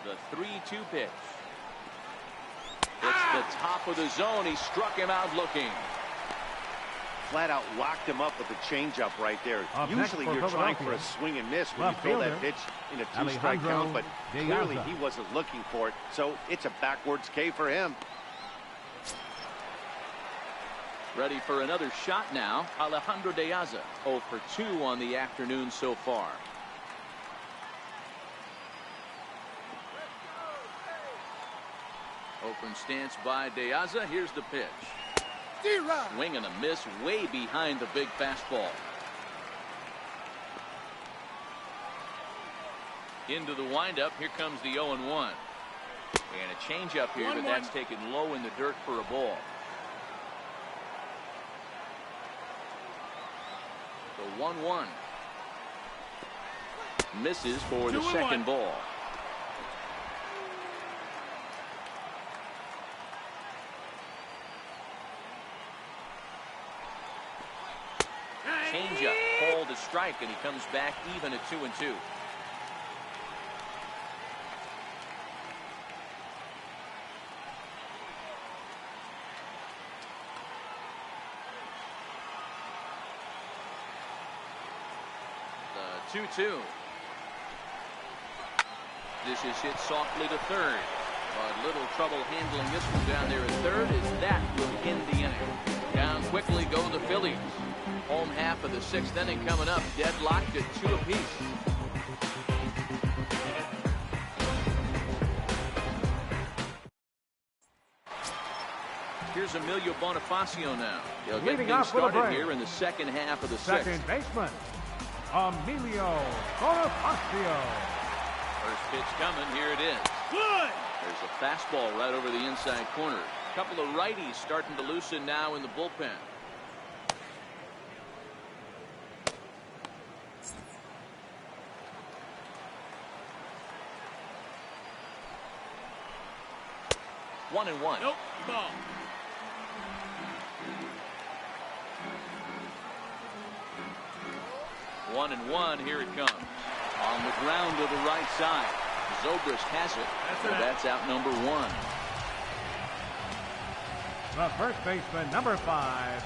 The 3-2 pitch. It's the top of the zone. He struck him out looking. Flat out locked him up with a changeup right there. Usually you're trying for a swing and miss when you throw that pitch in a 2-strike count, but clearly he wasn't looking for it, so it's a backwards K for him. Ready for another shot now. Alejandro De Aza, 0 for 2 on the afternoon so far. Open stance by De Aza. Here's the pitch. Swing and a miss way behind the big fastball. Into the windup. Here comes the 0-1. And a changeup here, but that's taken low in the dirt for a ball. The 1-1. Misses for the second ball. Changeup, called a strike, and he comes back even at 2-2. The 2-2. This is hit softly to third, but little trouble handling this one down there at third as that will end the inning. Down quickly go the Phillies. Home half of the 6th inning coming up, deadlocked at 2 apiece. Here's Emilio Bonifacio now. He'll get things started here in the second half of the 6th. Second baseman, Emilio Bonifacio. First pitch coming, here it is. Good. There's a fastball right over the inside corner. A couple of righties starting to loosen now in the bullpen. One and one. Nope. Ball. One and one. Here it comes. On the ground to the right side. Zobrist has it. That's out number 1. The first baseman, number 5,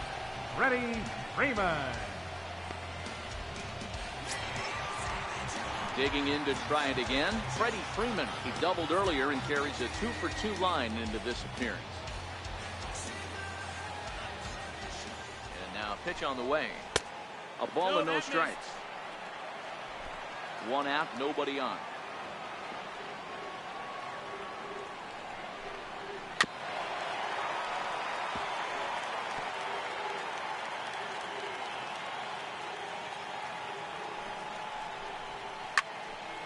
Freddie Freeman. Digging in to try it again. Freddie Freeman. He doubled earlier and carries a 2 for 2 line into this appearance. And now a pitch on the way. A ball and no strikes. 1 out, nobody on.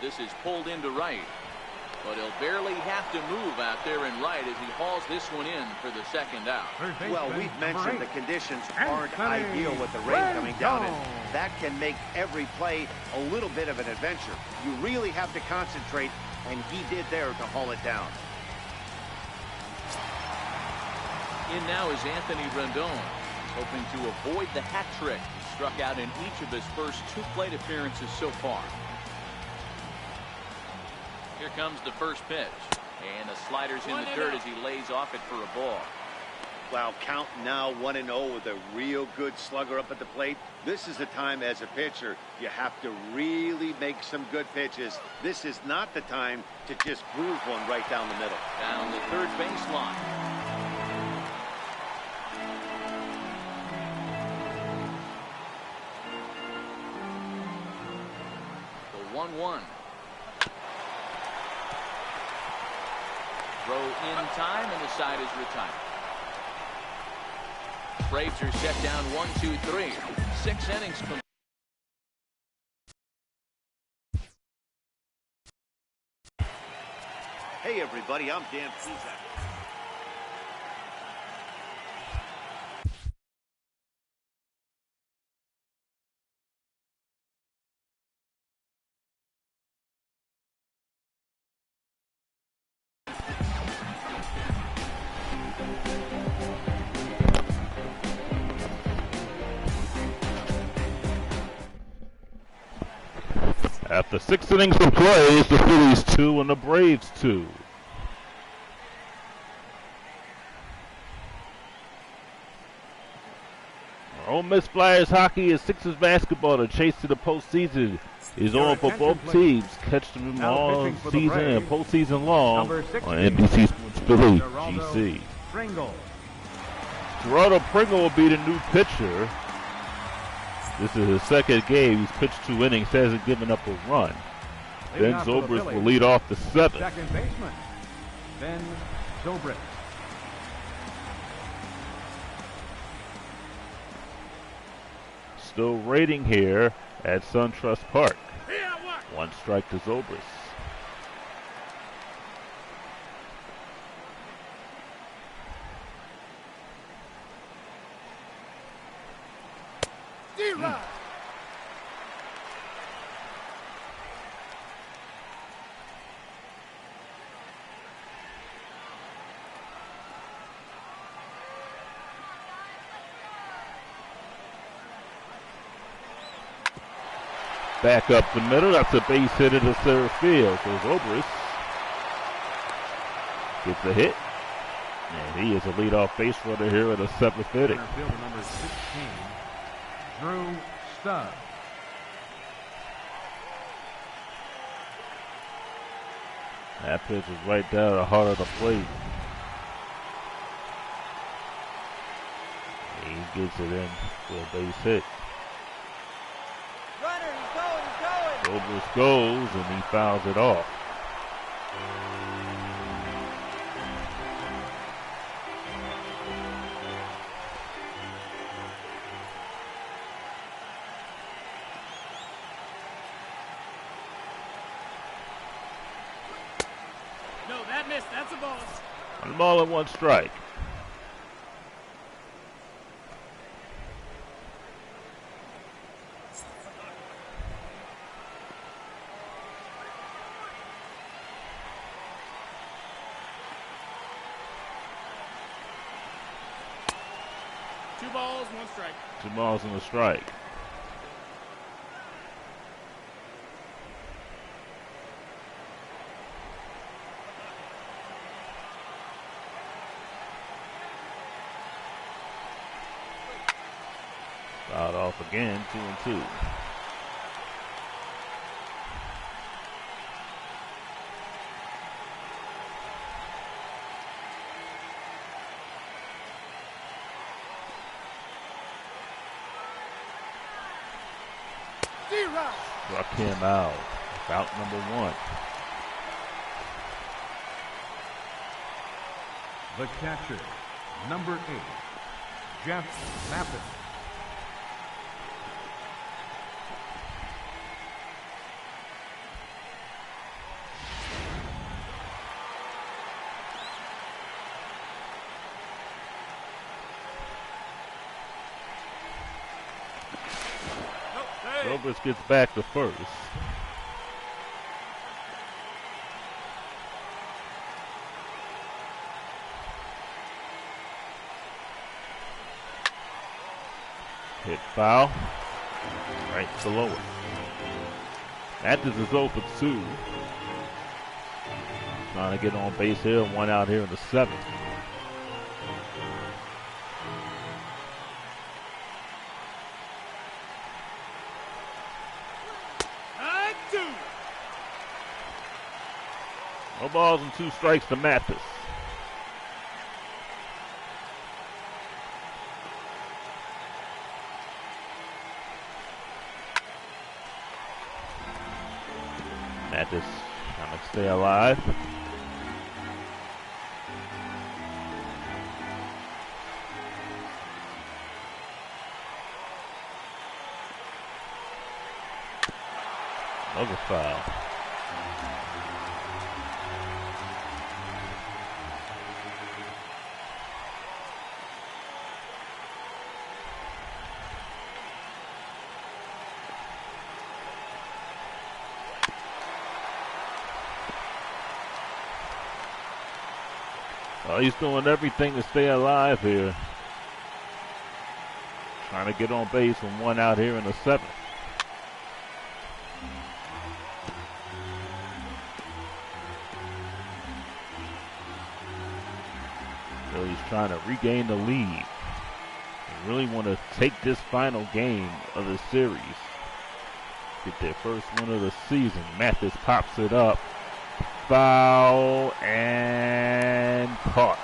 This is pulled into right, but he'll barely have to move out there in right as he hauls this one in for the second out. Well, we've mentioned the conditions aren't ideal with the rain coming down, and that can make every play a little bit of an adventure. You really have to concentrate, and he did there to haul it down. In now is Anthony Rendon, hoping to avoid the hat trick. He struck out in each of his first 2 plate appearances so far. Here comes the first pitch, and the slider's in the dirt as he lays off it for a ball. Well, count now 1-0 with a real good slugger up at the plate. This is the time as a pitcher you have to really make some good pitches. This is not the time to just groove one right down the middle. Down the third baseline. The 1-1. Throw in time, and the side is retired. Braves are set down 1-2-3. 6 innings complete. Hey, everybody, I'm Dan Plesac. After 6 innings of play, it's the Phillies 2 and the Braves 2. Ole Miss Flyers hockey and Sixers basketball. The chase to the postseason is on for both teams. Catch them all season and postseason long on NBC Sports Philly GC. Gerardo Pringle will be the new pitcher. This is his second game. He's pitched 2 innings, hasn't given up a run. Ben Zobrist will lead off the 7th. Second baseman, Ben Zobrist. Still rating here at SunTrust Park. 1 strike to Zobrist. Back up the middle, that's a base hit into center field. So Zobrist gets a hit. And he is a leadoff base runner here in the 7th inning. Center fielder number 16, Drew Stubb. That pitch is right down the heart of the plate. He gets it in for a base hit. Zobrist goes and he fouls it off. No, that missed. That's a ball. 1 ball and 1 strike. Two balls, 1 strike. 2 balls and a strike. Fouled off again, 2-2. Struck him out. Out number 1. The catcher, number 8, Jeff Mappin. Zobrist gets back to first. Hit foul. Right below it. Mathis is 0 for 2. Trying to get on base here. 1 out here in the 7th. No balls and 2 strikes to Mathis. Mathis trying to stay alive. Another foul. Well, he's doing everything to stay alive here. Trying to get on base with 1 out here in the 7th. Phillies trying to regain the lead. They really want to take this final game of the series. Get their first win of the season. Mathis pops it up. Foul and caught.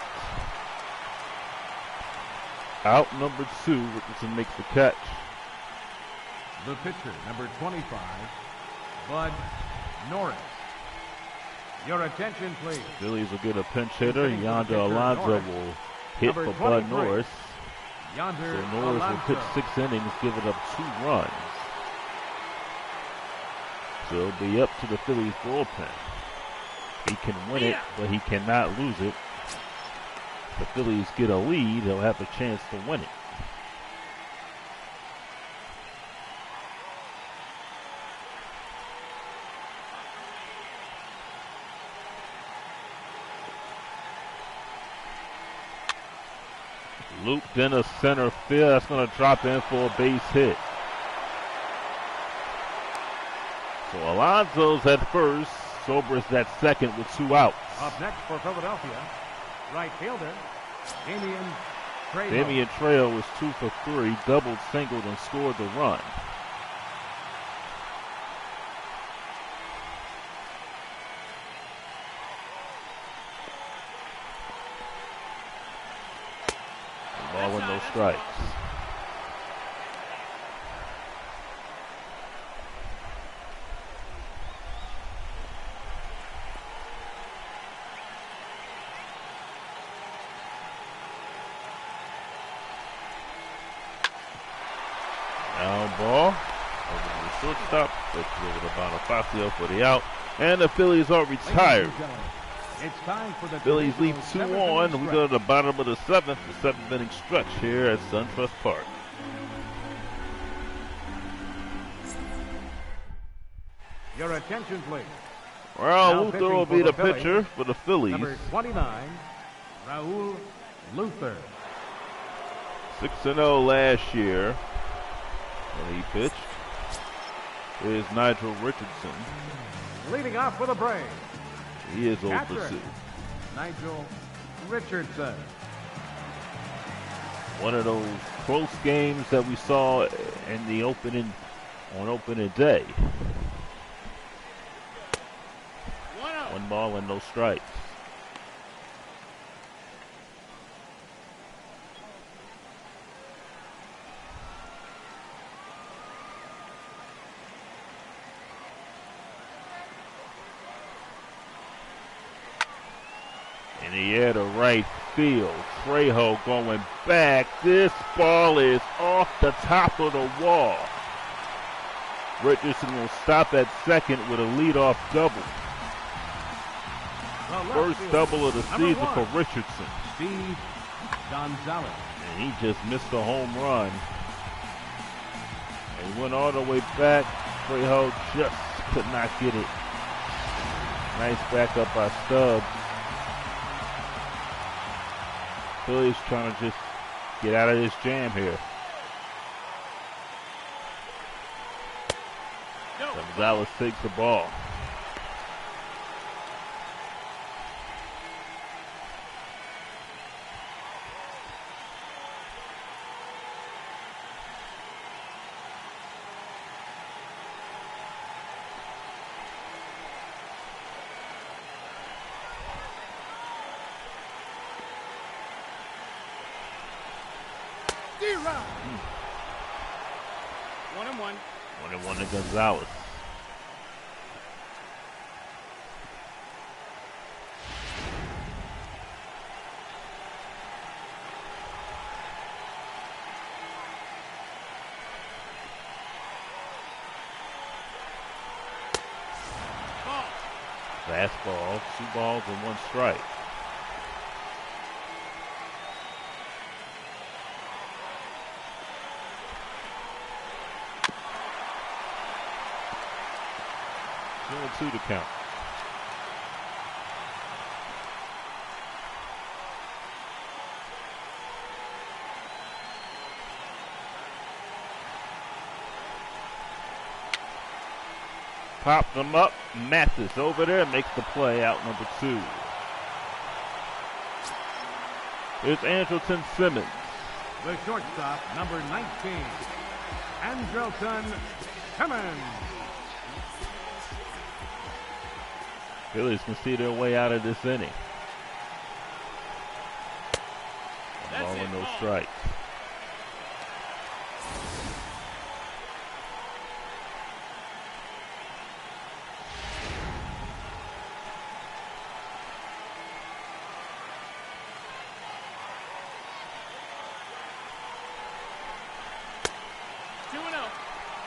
Out number 2. Richardson makes the catch. The pitcher, number 25, Bud Norris. Your attention, please. Phillies will get a pinch hitter. Yonder Alonso will hit for Bud Norris. So Norris will pitch 6 innings, giving up 2 runs. So it'll be up to the Phillies bullpen. He can win it, but he cannot lose it. If the Phillies get a lead, they'll have a chance to win it. Looped in a center field. That's going to drop in for a base hit. So Alonso's at first. Sober's at second with 2 outs. Up next for Philadelphia, right fielder, Damian Trejo. Damian Trejo was 2 for 3, doubled, singled, and scored the run. Ball with no strikes. Down ball over the shortstop. That's over to Bonifacio for the out. And the Phillies are retired. It's time for the Phillies lead 2 on. We go to the bottom of the 7th, the 7th inning stretch here at SunTrust Park. Your attention, please. Raul Luther will be the pitcher for the Phillies. Number 29, Raul Luther. 6-0 last year when he pitched. Is Nigel Richardson. Leading off for the Braves, He is old catcher, pursuit. Nigel Richardson. One of those close games that we saw in the opening day. 1 ball and no strikes. In the air to right field. Trejo going back. This ball is off the top of the wall. Richardson will stop at second with a leadoff double. First double of the season for Richardson. Steve Gonzalez. And he just missed a home run. And he went all the way back. Trejo just could not get it. Nice backup by Stubbs. Phillies trying to just get out of this jam here. Gonzalez takes the ball. 1-1. 1-1 to Gonzalez. Fastball, 2 balls and 1 strike. Two to count. Popped them up. Mathis over there makes the play, out number 2. Here's Andrelton Simmons. The shortstop, number 19, Andrelton Simmons. Phillies can see their way out of this inning. Ball and no strikes.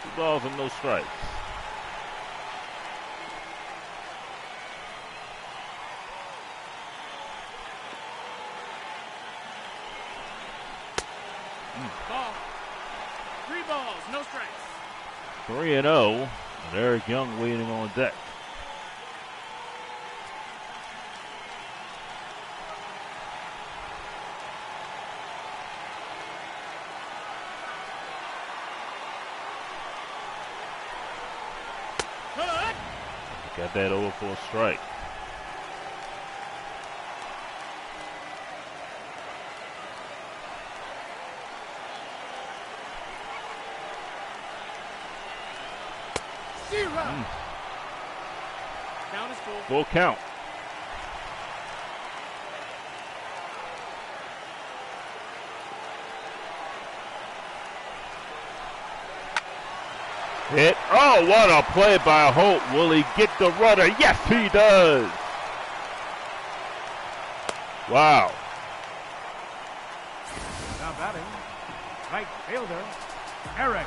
Two balls and no strikes. Ball. 3 balls, no strikes. 3-0, and Eric Young waiting on deck. Got that over for a strike. Count is full. Full count. Hit. Oh, what a play by Holt. Will he get the runner? Yes, he does. Wow. Now batting, right fielder, Eric.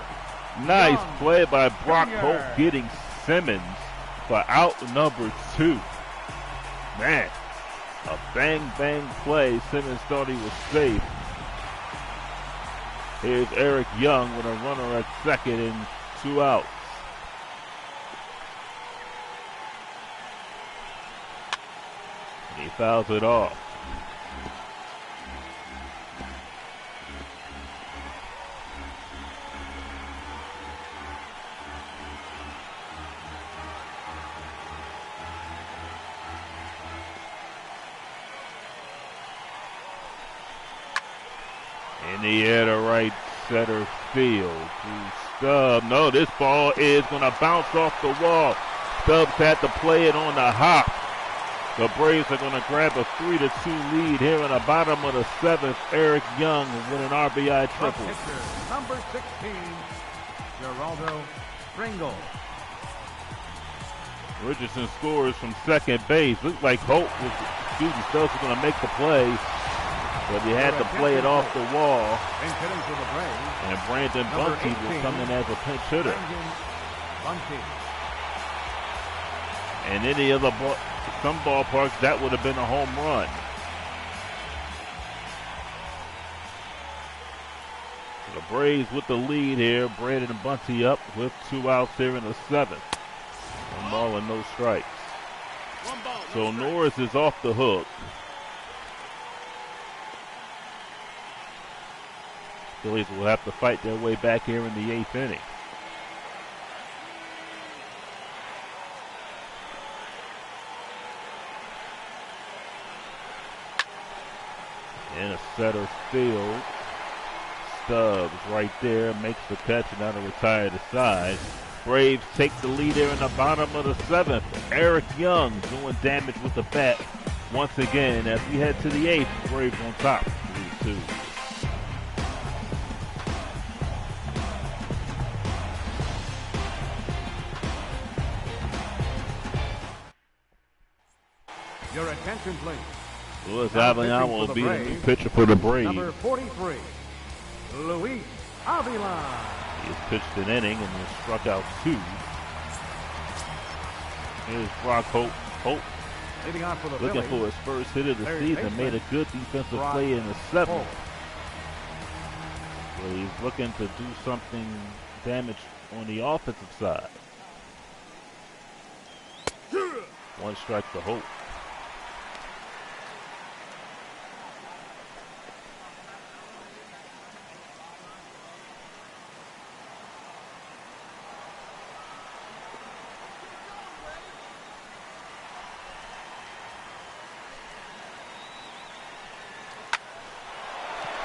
Nice Young play by Brock Jr. Holt, getting Simmons for out number 2. Man, a bang play. Simmons thought he was safe. Here's Eric Young with a runner at second and 2 outs. And he fouls it off. In the air to right center field. Stubbs. No, this ball is going to bounce off the wall. Stubbs had to play it on the hop. The Braves are going to grab a 3-2 lead here in the bottom of the 7th. Eric Young with an RBI triple. Pitcher, number 16, Geraldo Pringle. Richardson scores from second base. Looked like Holt was shooting. Stubbs was going to make the play, but he had to play it off the wall. Hitting for the Braves. And Brandon Bunty will come in as a pinch hitter. Bunty. And any other some ballparks, that would have been a home run. So the Braves with the lead here. Brandon Bunty up with 2 outs here in the 7th. 1 ball and no strikes. 1 ball. So Norris is off the hook. Phillies will have to fight their way back here in the 8th inning. In a center field, Stubbs right there makes the catch and that'll retire the side. Braves take the lead here in the bottom of the 7th. Eric Young doing damage with the bat once again as we head to the 8th. Braves on top, 3-2. Your attention, please. Luis Now Avila pitching will for be the the new Braves, pitcher for the Braves. Number 43, Luis Avila. He has pitched an inning and has struck out 2. Here's Brock Holt. Holt Leading off for the looking Phillies, for his first hit of the third season. baseman, Made a good defensive Brock play in the 7th. Holt. So he's looking to do something damage on the offensive side. 1 strike to Holt.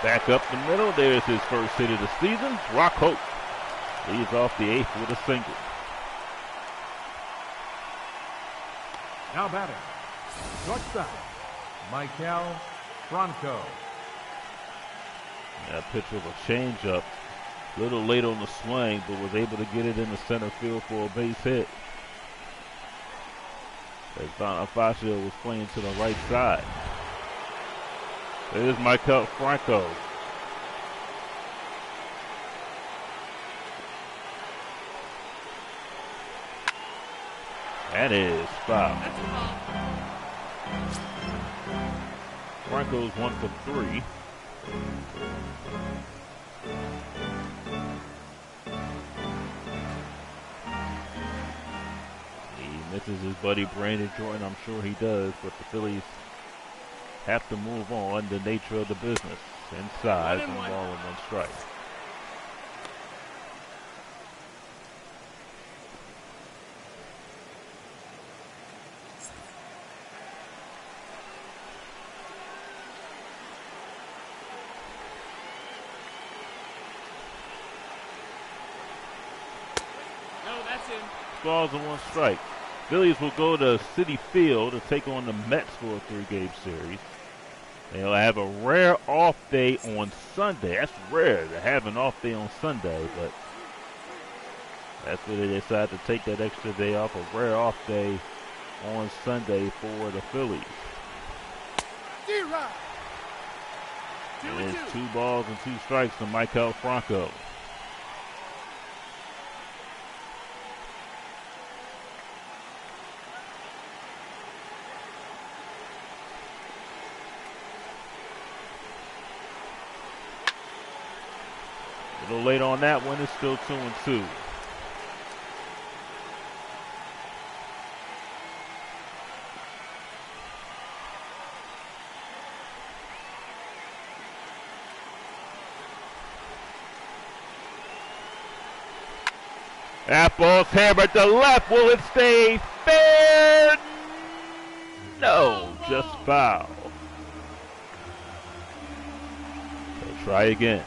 Back up the middle. There's his first hit of the season. Brock Holt leads off the 8th with a single. Now batting, shortstop, Michael Franco. That pitch was a changeup. A little late on the swing, but was able to get it in the center field for a base hit. As Bonifacio was playing to the right side. There's Michael Franco. That is foul. Franco's 1 for 3. He misses his buddy Brandon Jordan. I'm sure he does, but the Phillies have to move on. The nature of the business. Inside, 1 ball and 1 strike. No, that's in. Balls and 1 strike. Phillies will go to Citi Field to take on the Mets for a 3-game series. They'll have a rare off day on Sunday. That's rare to have an off day on Sunday, but that's where they decide to take that extra day off, a rare off day on Sunday for the Phillies. D-Rock. And it's 2 balls and 2 strikes to Michael Franco. A little late on that one. It's still 2-2. That ball's hammered to left. Will it stay fair? No, just foul. So try again.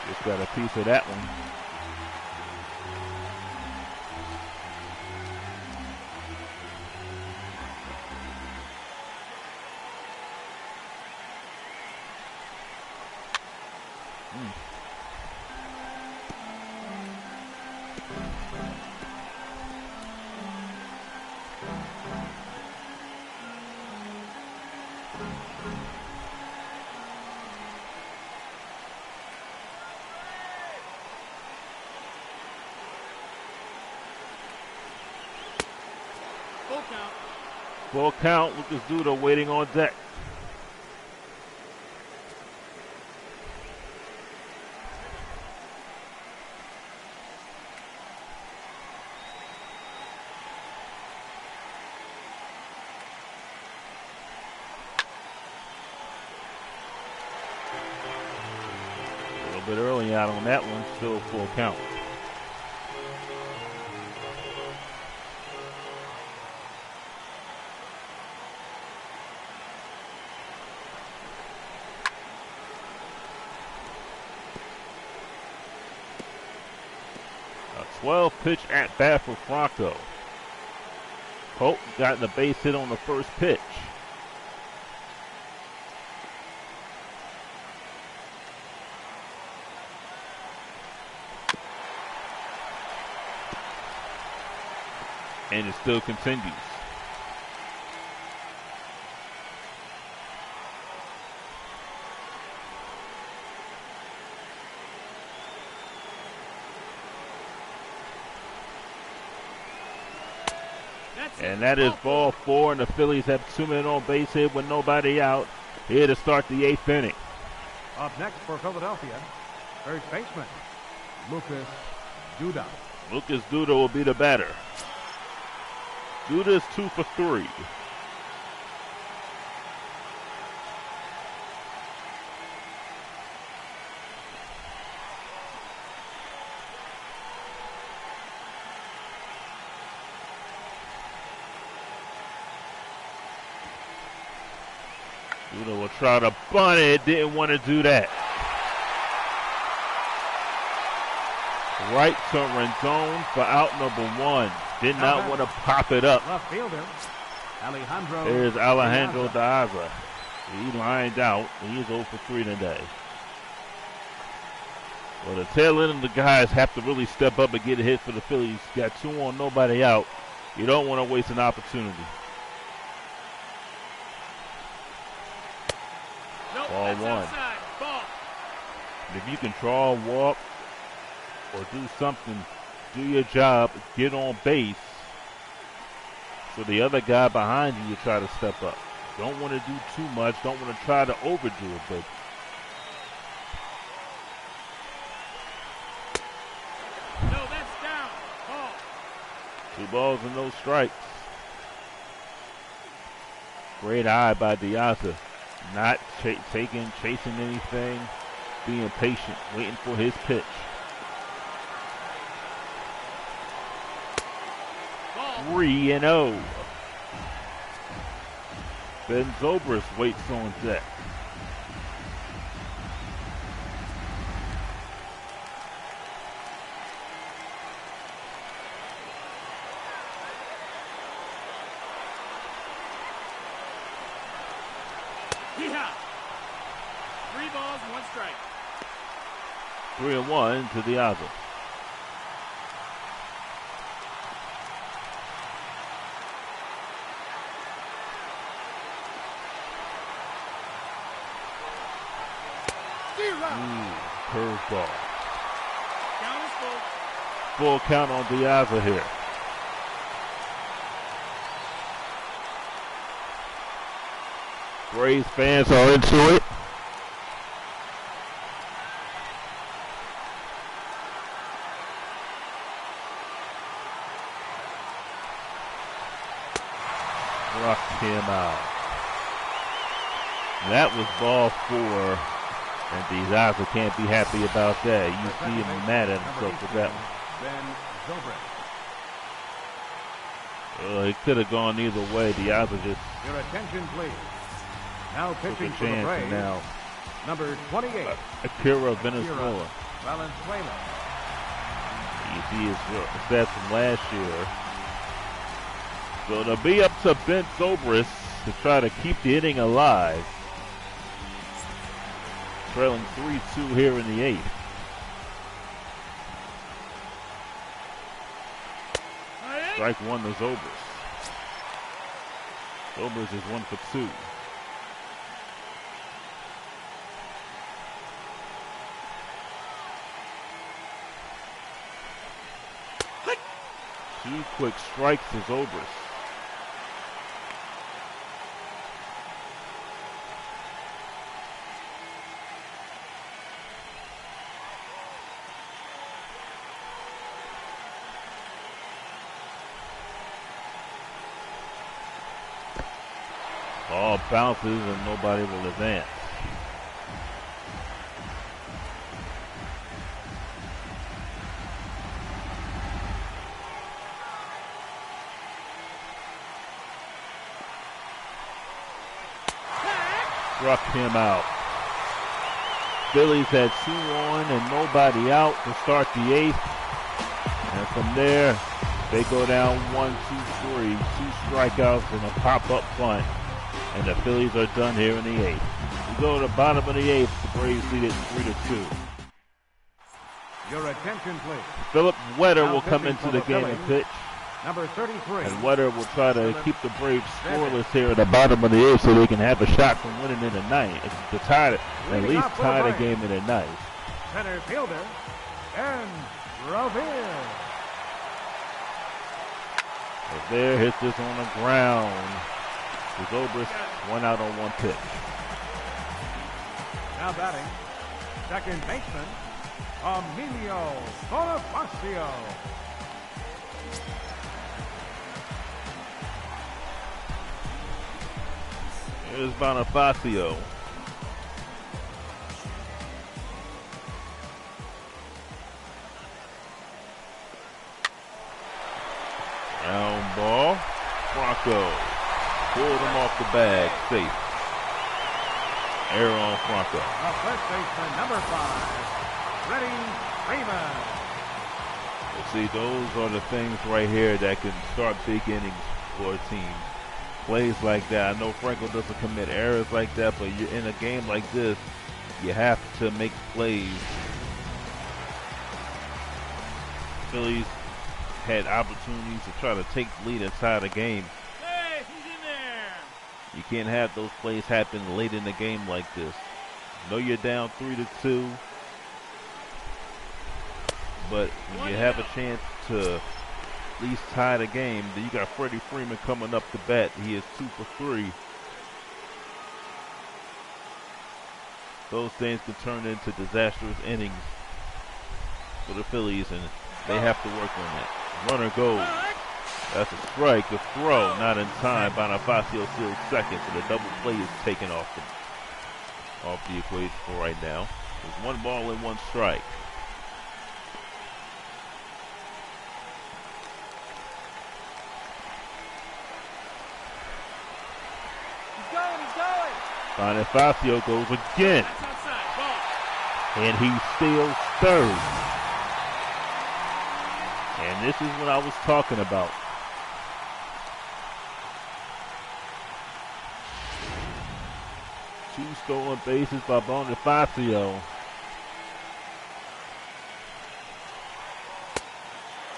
Just got a piece of that one. Full count. Full count. Lucas Duda waiting on deck. A little bit early out on that one. Still a full count. A 12-pitch at bat for Franco. Holt got the base hit on the first pitch. And it still continues. And that is ball 4, and the Phillies have 2 men on base hit with nobody out here to start the 8th inning. Up next for Philadelphia, first baseman, Lucas Duda. Lucas Duda will be the batter. Duda is 2 for 3. Duda will try to bunt it, didn't want to do that. Right to Rendon for out number 1. Did not want to pop it up. Left fielder, Alejandro. There's Alejandro Daza. He lined out. He's 0 for 3 today. Well, the tail end of the guys have to really step up and get a hit for the Phillies. Got 2 on, nobody out. You don't want to waste an opportunity. Nope, Ball 1. Outside. Ball. And if you can draw a walk or do something, do your job, get on base, so the other guy behind you try to step up. Don't want to do too much, don't want to try to overdo it, but No, that's down. Ball. 2 balls and no strikes. Great eye by Diaz. Not chasing anything, being patient, waiting for his pitch. Ball. 3-0. Ben Zobrist waits on deck. Yeehaw. 3 balls, 1 strike. 3-1 to Diaz. Curveball. Count is full. Full count on Diaz here. Braves fans are into it. Struck him out. That was ball 4. And Diaz can't be happy about that. You see him mad at himself with that one. It could have gone either way. Diaz just Your attention, please. Now took a pitching for the chance, Braves, and now number 28, Akira Venezuela. Valenzuela. You see his stats from last year. So to be up to Ben Zobrist to try to keep the inning alive. Trailing 3-2 here in the 8th. Strike 1 to Zobrist. Zobrist is 1 for 2. Two quick strikes to Zobrist. Ball bounces and nobody will advance. Struck him out. Phillies had 2 on and nobody out to start the 8th. And from there, they go down 1-2-3, 2 strikeouts and a pop-up bunt. And the Phillies are done here in the 8th. We go to the bottom of the 8th. The Braves lead it 3-2. Your attention, please. Philip Wetter Now will come pitching into for the the game Phillies, and pitch. number 33. And Wetter will try to keep the Braves scoreless here at the bottom of the 8th so they can have a shot from winning in the 9th. To tie it, at least tie the game in the 9th. Center fielder, and Revere. Revere hits this on the ground. Zobris, 1 out on 1 pitch. Now batting, second baseman, Emilio Bonifacio. Here's Bonifacio. Round ball. Franco pulled him off the bag. Safe. Error on Franco. The first baseman, number 5, Freddie Freeman. See, those are the things right here that can start big innings for a team. Plays like that. I know Franco doesn't commit errors like that, but you're in a game like this, you have to make plays. Phillies had opportunities to try to take the lead inside the game. Hey, he's in there. You can't have those plays happen late in the game like this. Know you're down 3-2, but when you have a chance to at least tie the game, then you got Freddie Freeman coming up to bat. He is 2 for 3. Those things can turn into disastrous innings for the Phillies, and they have to work on that. Runner goes. That's a strike. The throw not in time. Bonifacio steals second, so the double play is taken off the equation for right now. There's 1 ball and 1 strike. Bonifacio goes again. That's outside. Ball. And he steals third. And this is what I was talking about. Two stolen bases by Bonifacio.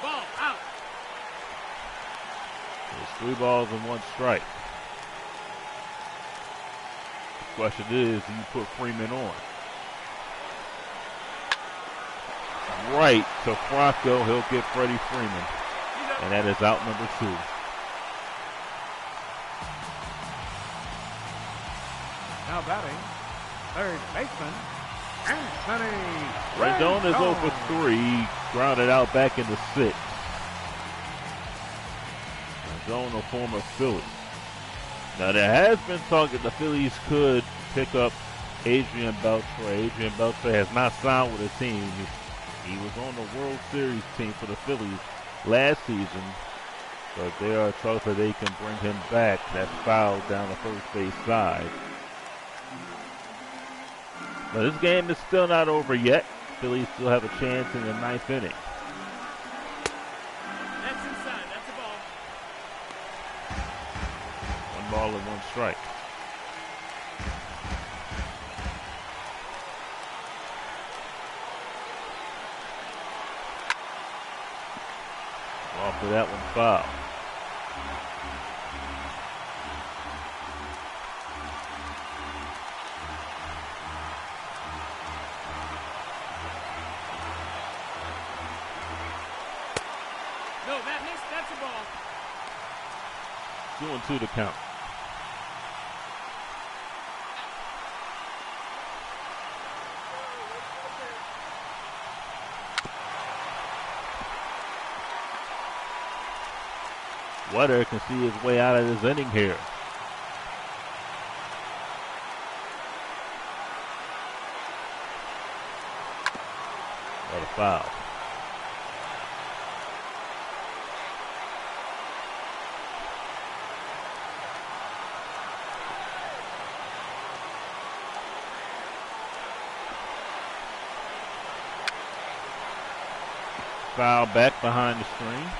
Ball out. There's 3 balls and 1 strike. The question is, do you put Freeman on? Right to Franco. He'll get Freddie Freeman. And that is out number 2. Now batting, third baseman, Anthony Rendon is 0 for 3. Grounded out back in the 6th. Rendon, a former Philly. Now there has been talk that the Phillies could pick up Adrian Beltre. Adrian Beltre has not signed with a team. He was on the World Series team for the Phillies last season, but there are talks that they can bring him back. That's fouled down the first base side. But this game is still not over yet. Phillies still have a chance in the 9th inning. That's inside. That's a ball. 1 ball and 1 strike. Off to that one, foul. No, that missed. That's a ball. 2-2 to count. Wetter can see his way out of this inning here. What a foul. Foul back behind the screen.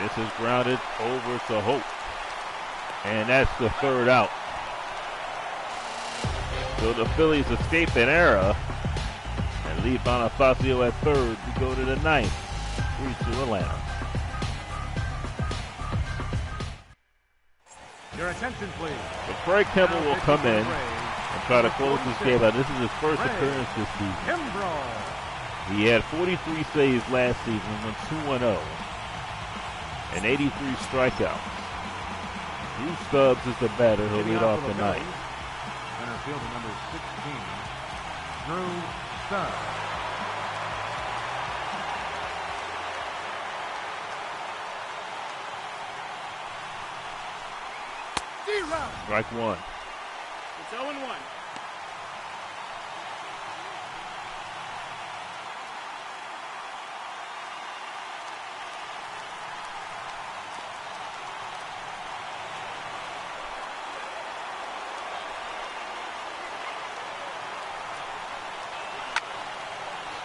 This is grounded over to Holt. And that's the 3rd out. So the Phillies escape an error and leave Bonifacio at third. We go to the ninth. 3-2 Atlanta. Your attention, please. So Craig Kimbrel will come in and try to close this game out. This is his first appearance this season. He had 43 saves last season, went 2-0, and 83 strikeouts. Drew Stubbs is the batter. He'll lead off tonight. Center fielder number 16, Drew Stubbs. Strike one. It's 0-1.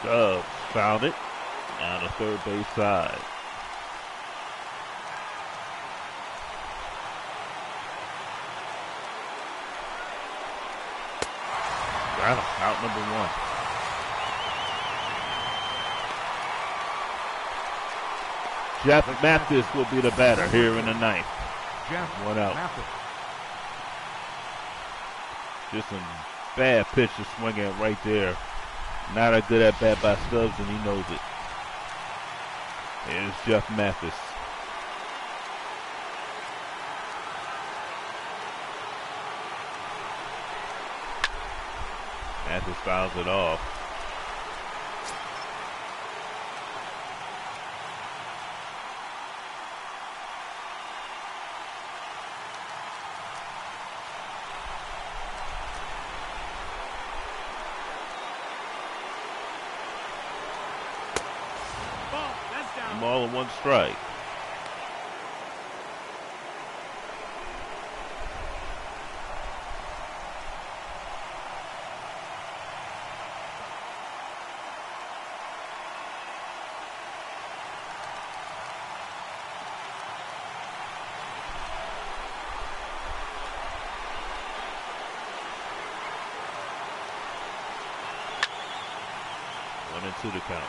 Stubbs found it down the third base side. Got him. Out number one. Jeff Mathis will be the batter here in the ninth. One out. Just some bad pitch to swing at right there. Not a good at bat by Stubbs, and he knows it. Here's Jeff Mathis. Mathis fouls it off. Ball and one strike. One and two to count.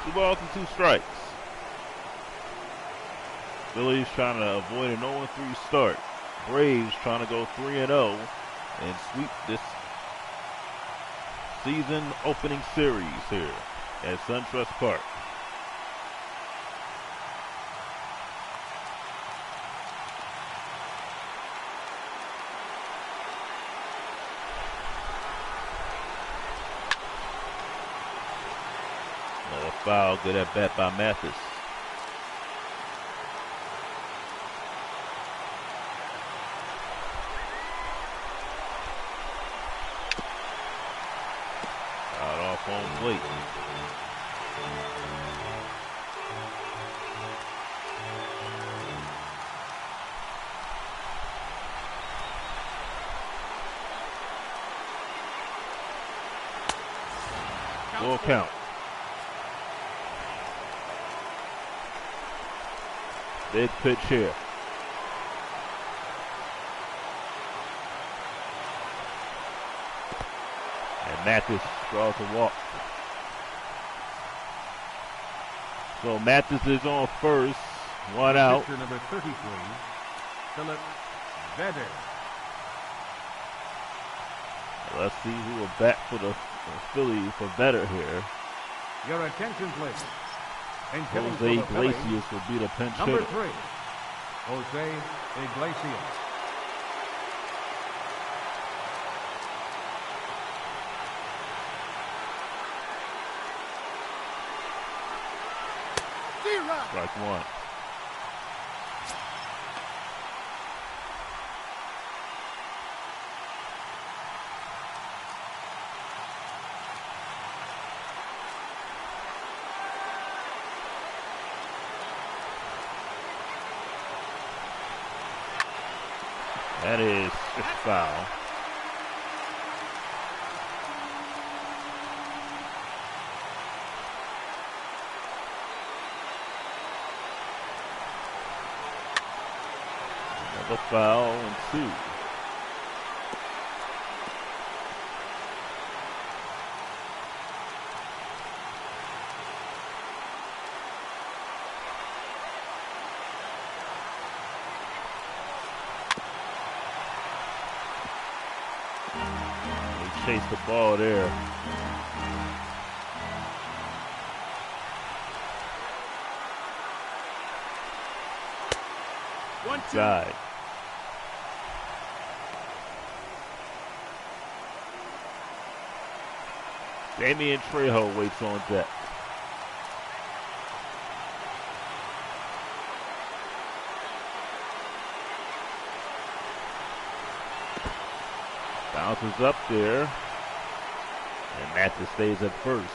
Two balls and two strikes. Phillies trying to avoid an 0-3 start. Braves trying to go 3-0 and sweep this season opening series here at SunTrust Park. Foul, good at bat by Mathis. Out off home plate. Full count. Big pitch here. And Mathis draws a walk. So Mathis is on first. One out. Pitcher number 33, Philip Vedder. Let's see who will bat for the Phillies for Vedder here. Your attention, please. Jose Iglesias will be the pinch hitter. Number 3, Jose Iglesias. Strike one. That is a foul. Another foul and 2. Chase the ball there. 1-2. Side. Damian Trejo waits on deck. Bounces up there, and Mathis stays at first.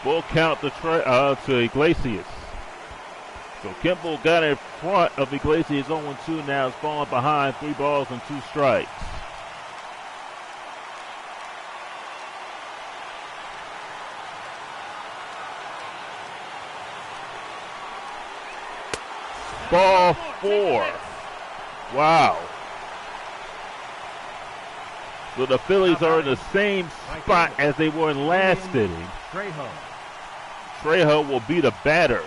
Full count to Iglesias. So Kimball got in front of Iglesias 0-2. Now is falling behind. 3 balls and 2 strikes. Ball 4. Wow. So the Phillies are in the same spot as they were in last inning. Trejo will be the batter.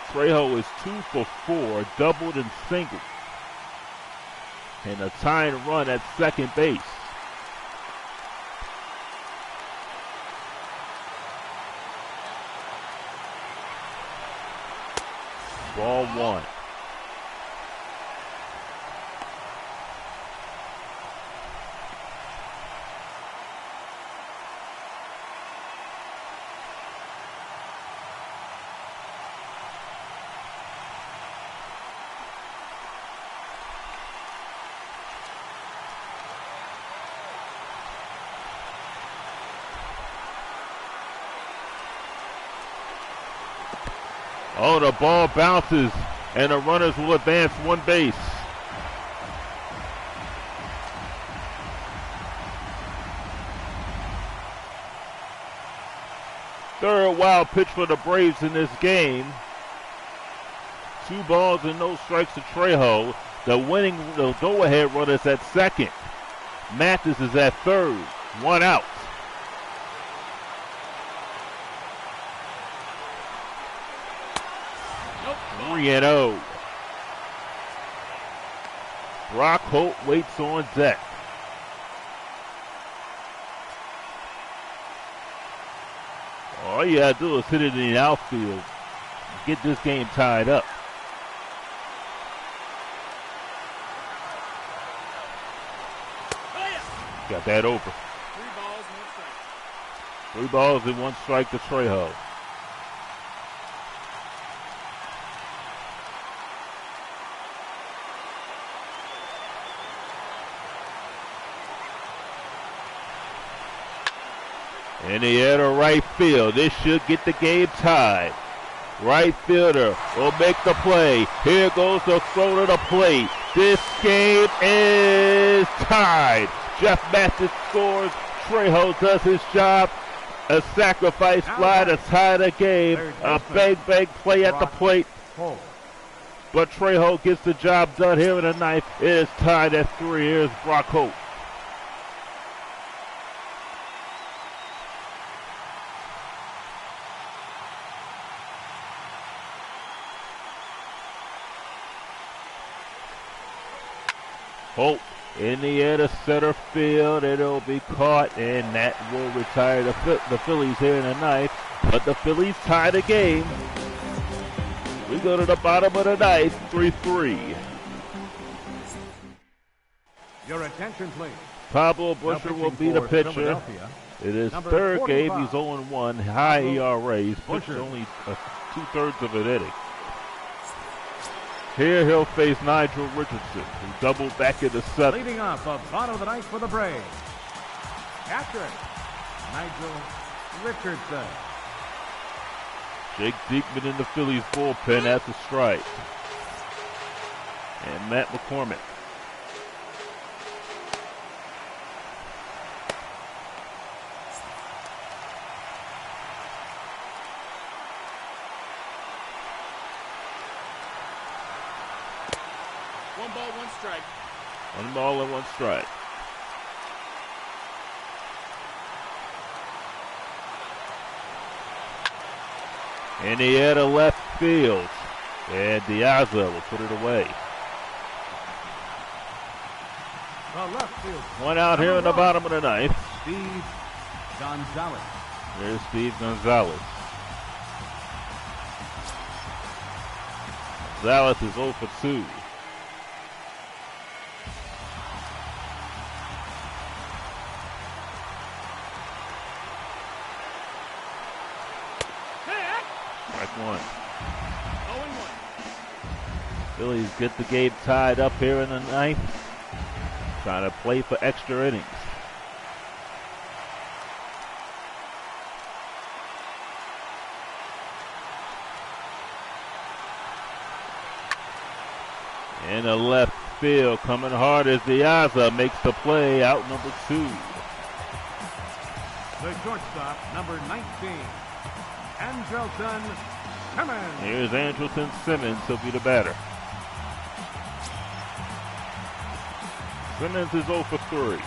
Trejo is 2 for 4, doubled and singled. And a tying run at second base. Ball 1. Oh, the ball bounces, and the runners will advance 1 base. Third wild pitch for the Braves in this game. 2 balls and no strikes to Trejo. The go-ahead runner is at second. Mathis is at third. 1 out. Nope. 3-0. Brock Holt waits on deck. All you gotta do is hit it in the outfield and get this game tied up. Got that over. 3 balls, 1 strike. 3 balls and 1 strike to Trejo. In the air to right field. This should get the game tied. Right fielder will make the play. Here goes the throw to the plate. This game is tied. Jeff Mathis scores. Trejo does his job. A sacrifice fly to tie the game. A bang play at the plate. But Trejo gets the job done here in the ninth. It is tied at 3. Here's Brock Holt. Holt in the air to center field. It'll be caught, and that will retire the Phillies here in the ninth. But the Phillies tie the game. We go to the bottom of the ninth, 3-3. Your attention, please. Pablo Busher will be the pitcher. It is third game. He's 0-1. High ERA. He's pitched only 2/3 of an inning. Here he'll face Nigel Richardson, who doubled back in the 7th. Leading off the bottom of the 9th for the Braves, catcher Nigel Richardson. Jake Diekman in the Phillies bullpen at the strike. And Matt McCormick. One ball, one strike. One ball and one strike. And he had a left field. And Diaza will put it away. The left field. One out here in the bottom of the 9th. Steve Gonzalez. There's Steve Gonzalez. Gonzalez is 0 for 2. One. 0-1. Phillies get the game tied up here in the 9th. Trying to play for extra innings. In the left field, coming hard as Diaza makes the play, out number 2. The shortstop, number 19, Andrelton Simmons. Here's Andrelton Simmons, he'll be the batter. Simmons is 0 for 3.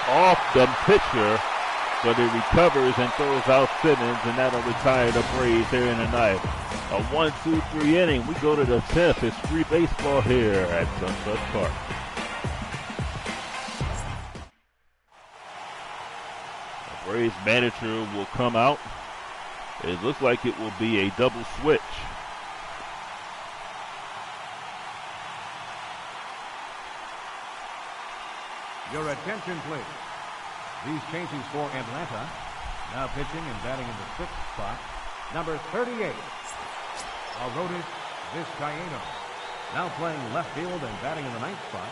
Off the pitcher, but he recovers and throws out Simmons, and that'll retire the Braves here in the 9th. A 1-2-3 inning. We go to the 10th. It's free baseball here at Sunset Park. The Braves manager will come out. It looks like it will be a double switch. Your attention, please. These changes for Atlanta. Now pitching and batting in the 6th spot, number 38, Arodys Vizcaíno. Now playing left field and batting in the 9th spot,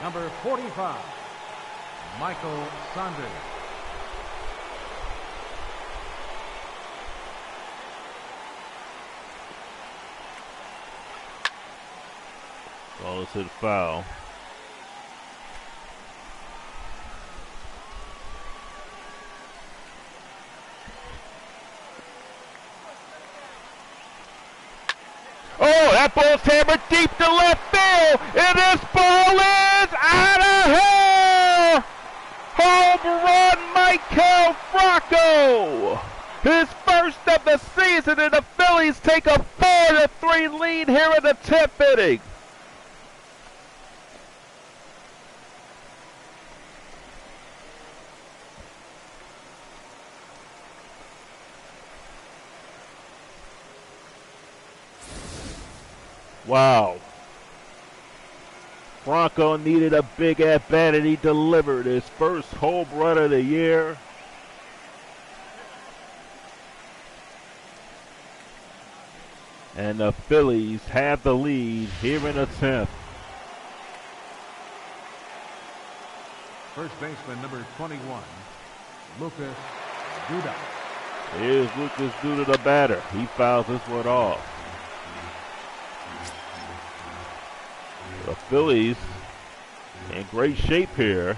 number 45, Michael Saunders. Ball is hit foul. Oh, that ball's hammered deep to left field, and this ball is out of here! Home run, Michael Franco! His first of the season, and the Phillies take a 4-3 lead here in the 10th inning. Wow. Franco needed a big at-bat, and he delivered his first home run of the year. And the Phillies have the lead here in the 10th. First baseman, number 21, Lucas Duda. Here's Lucas Duda, the batter. He fouls this one off. The Phillies in great shape here.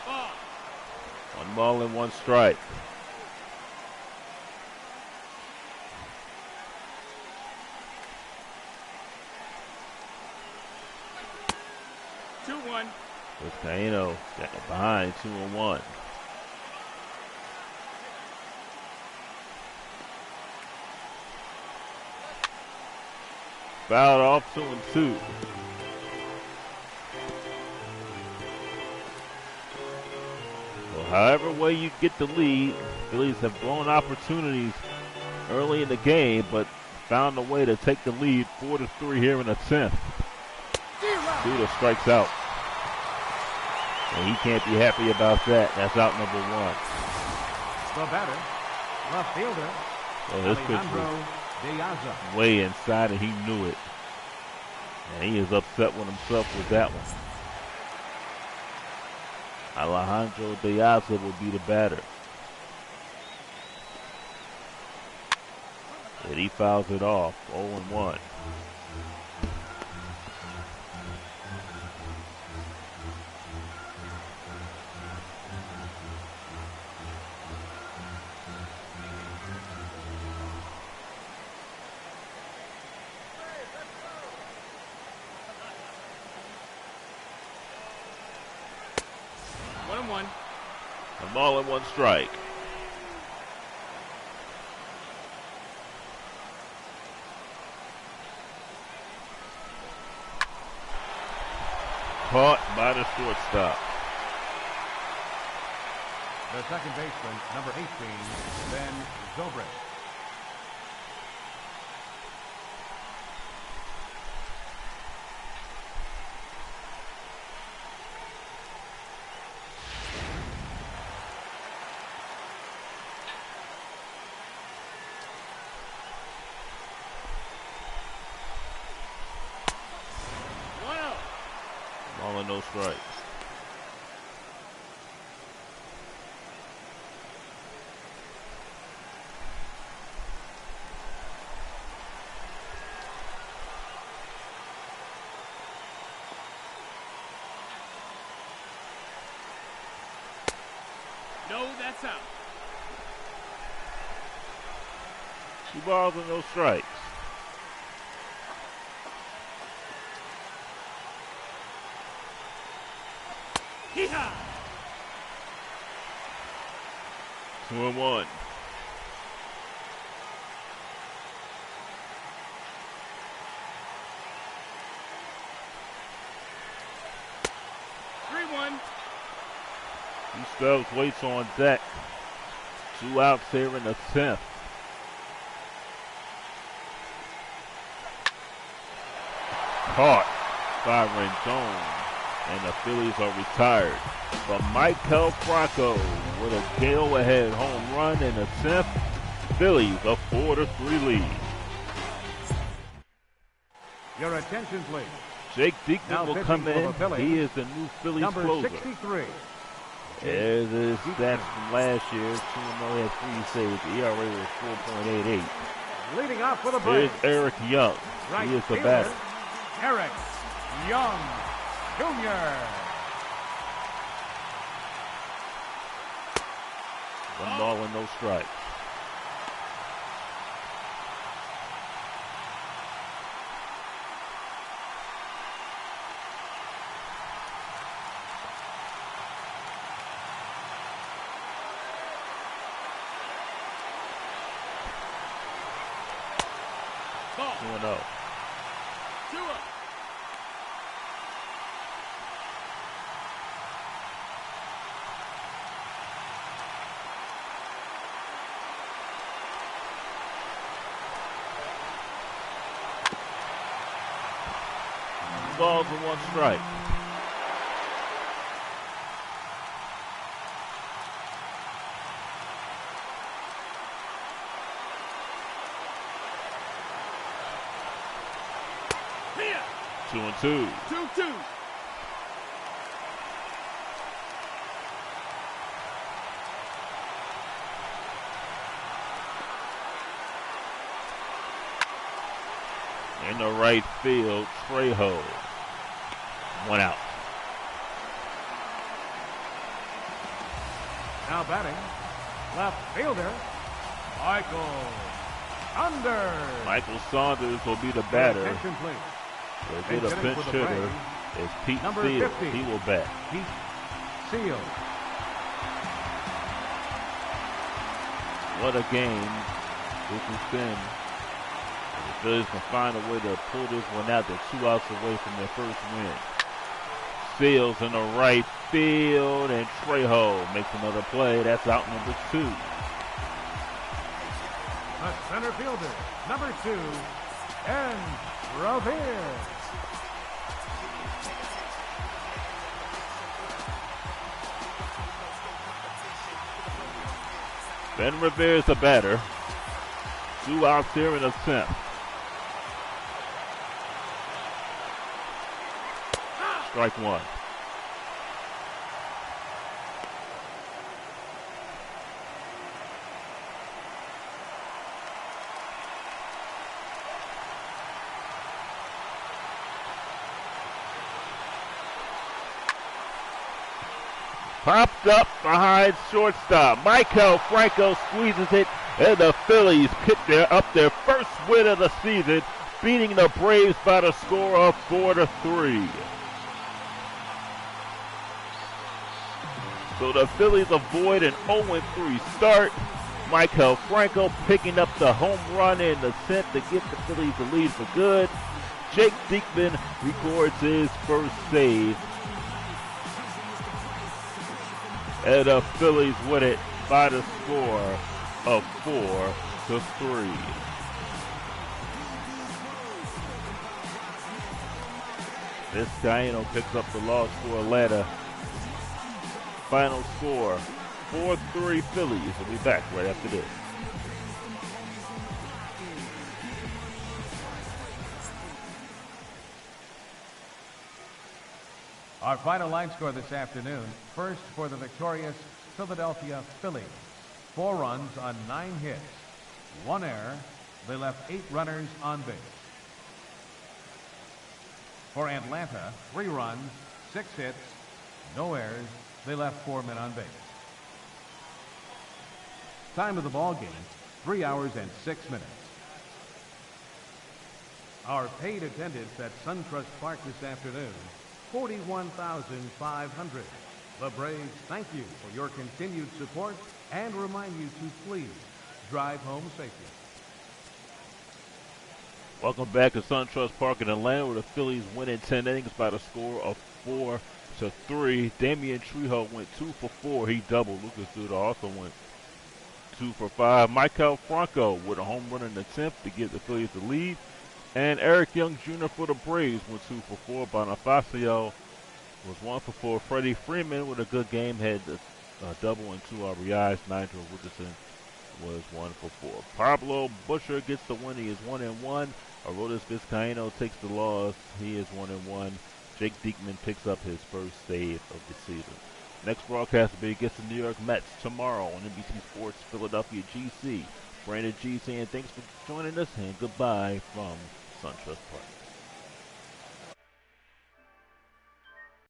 Ball. 1 ball and 1 strike. Vizcaíno behind 2-1. Fouled off 2-2. We'll However way you get the lead, Phillies have blown opportunities early in the game, but found a way to take the lead 4-3 here in the 10th. Duda strikes out. And he can't be happy about that. That's out number 1. The batter, left fielder, So this pitch was way inside, and he knew it. And he is upset with himself with that one. Alejandro De Aza will be the batter. And he fouls it off, 0-1. A ball and 1 strike. Caught by the shortstop. The second baseman, number 18, Ben Zobrist. No strikes. No, that's out. 2 balls and no strikes. Yeehaw! 2-1. Stubbs waits on deck. 2 outs here in the 10th. Caught by Rendon, and the Phillies are retired. From Michael Franco with a go-ahead home run in the 10th. Phillies a 4-3 lead. Your attention, please. Jake Diekman Now will come in. He is the new Phillies number closer. 63. There's his stats from last year. 2-0, he had 3 saves. The ERA was 4.88. Leading off with a Here's break. Eric Young. Right He is the fielder, batter. Eric Young Jr. One ball and no strikes. Ball. 2-0. 2-0. Balls and 1 strike. Here. 2-2. 2-2. In the right field, Trejo. 1 out. Now batting, left fielder, Michael Saunders. Michael Saunders will be the batter. Attention, please. We'll get a Hitting pinch for the hitter. Braves, It's Pete number Seals. 50. He will bat. Pete Seals. What a game this has been. The Phillies can find a way to pull this one out. They're 2 outs away from their first win. Sails in the right field, and Trejo makes another play. That's out number 2. The center fielder, number 2, and Revere. Ben Revere is the batter. 2 outs here in the 10th. Strike 1. Popped up behind shortstop. Michael Franco squeezes it, and the Phillies pick up their first win of the season, beating the Braves by the score of 4-3. So the Phillies avoid an 0-3 start. Michael Franco picking up the home run in the 10th to give the Phillies the lead for good. Jake Diekman records his first save. And the Phillies win it by the score of 4-3. Vizcaino picks up the loss for Atlanta. Final score, 4-3 Phillies. We'll be back right after this. Our final line score this afternoon. First for the victorious Philadelphia Phillies. 4 runs on 9 hits. 1 error. They left 8 runners on base. For Atlanta, 3 runs, 6 hits, no errors. They left 4 men on base. Time of the ball game, 3 hours and 6 minutes. Our paid attendance at SunTrust Park this afternoon, 41,500. The Braves thank you for your continued support and remind you to please drive home safely. Welcome back to SunTrust Park in Atlanta, where the Phillies win in 10 innings by the score of 4-3. Damian Trejo went 2 for 4. He doubled. Lucas Duda also went 2 for 5. Michael Franco with a home run in the 10th to give the Phillies the lead. And Eric Young Jr. for the Braves went 2 for 4. Bonifacio was 1 for 4. Freddie Freeman with a good game had a double and 2 RBIs. Nigel Richardson was 1 for 4. Pablo Busher gets the win. He is 1-1. Aroldis Vizcaino takes the loss. He is 1-1. Jake Diekman picks up his first save of the season. Next broadcast will be against the New York Mets tomorrow on NBC Sports Philadelphia GC. Brandon G saying thanks for joining us and goodbye from SunTrust Park.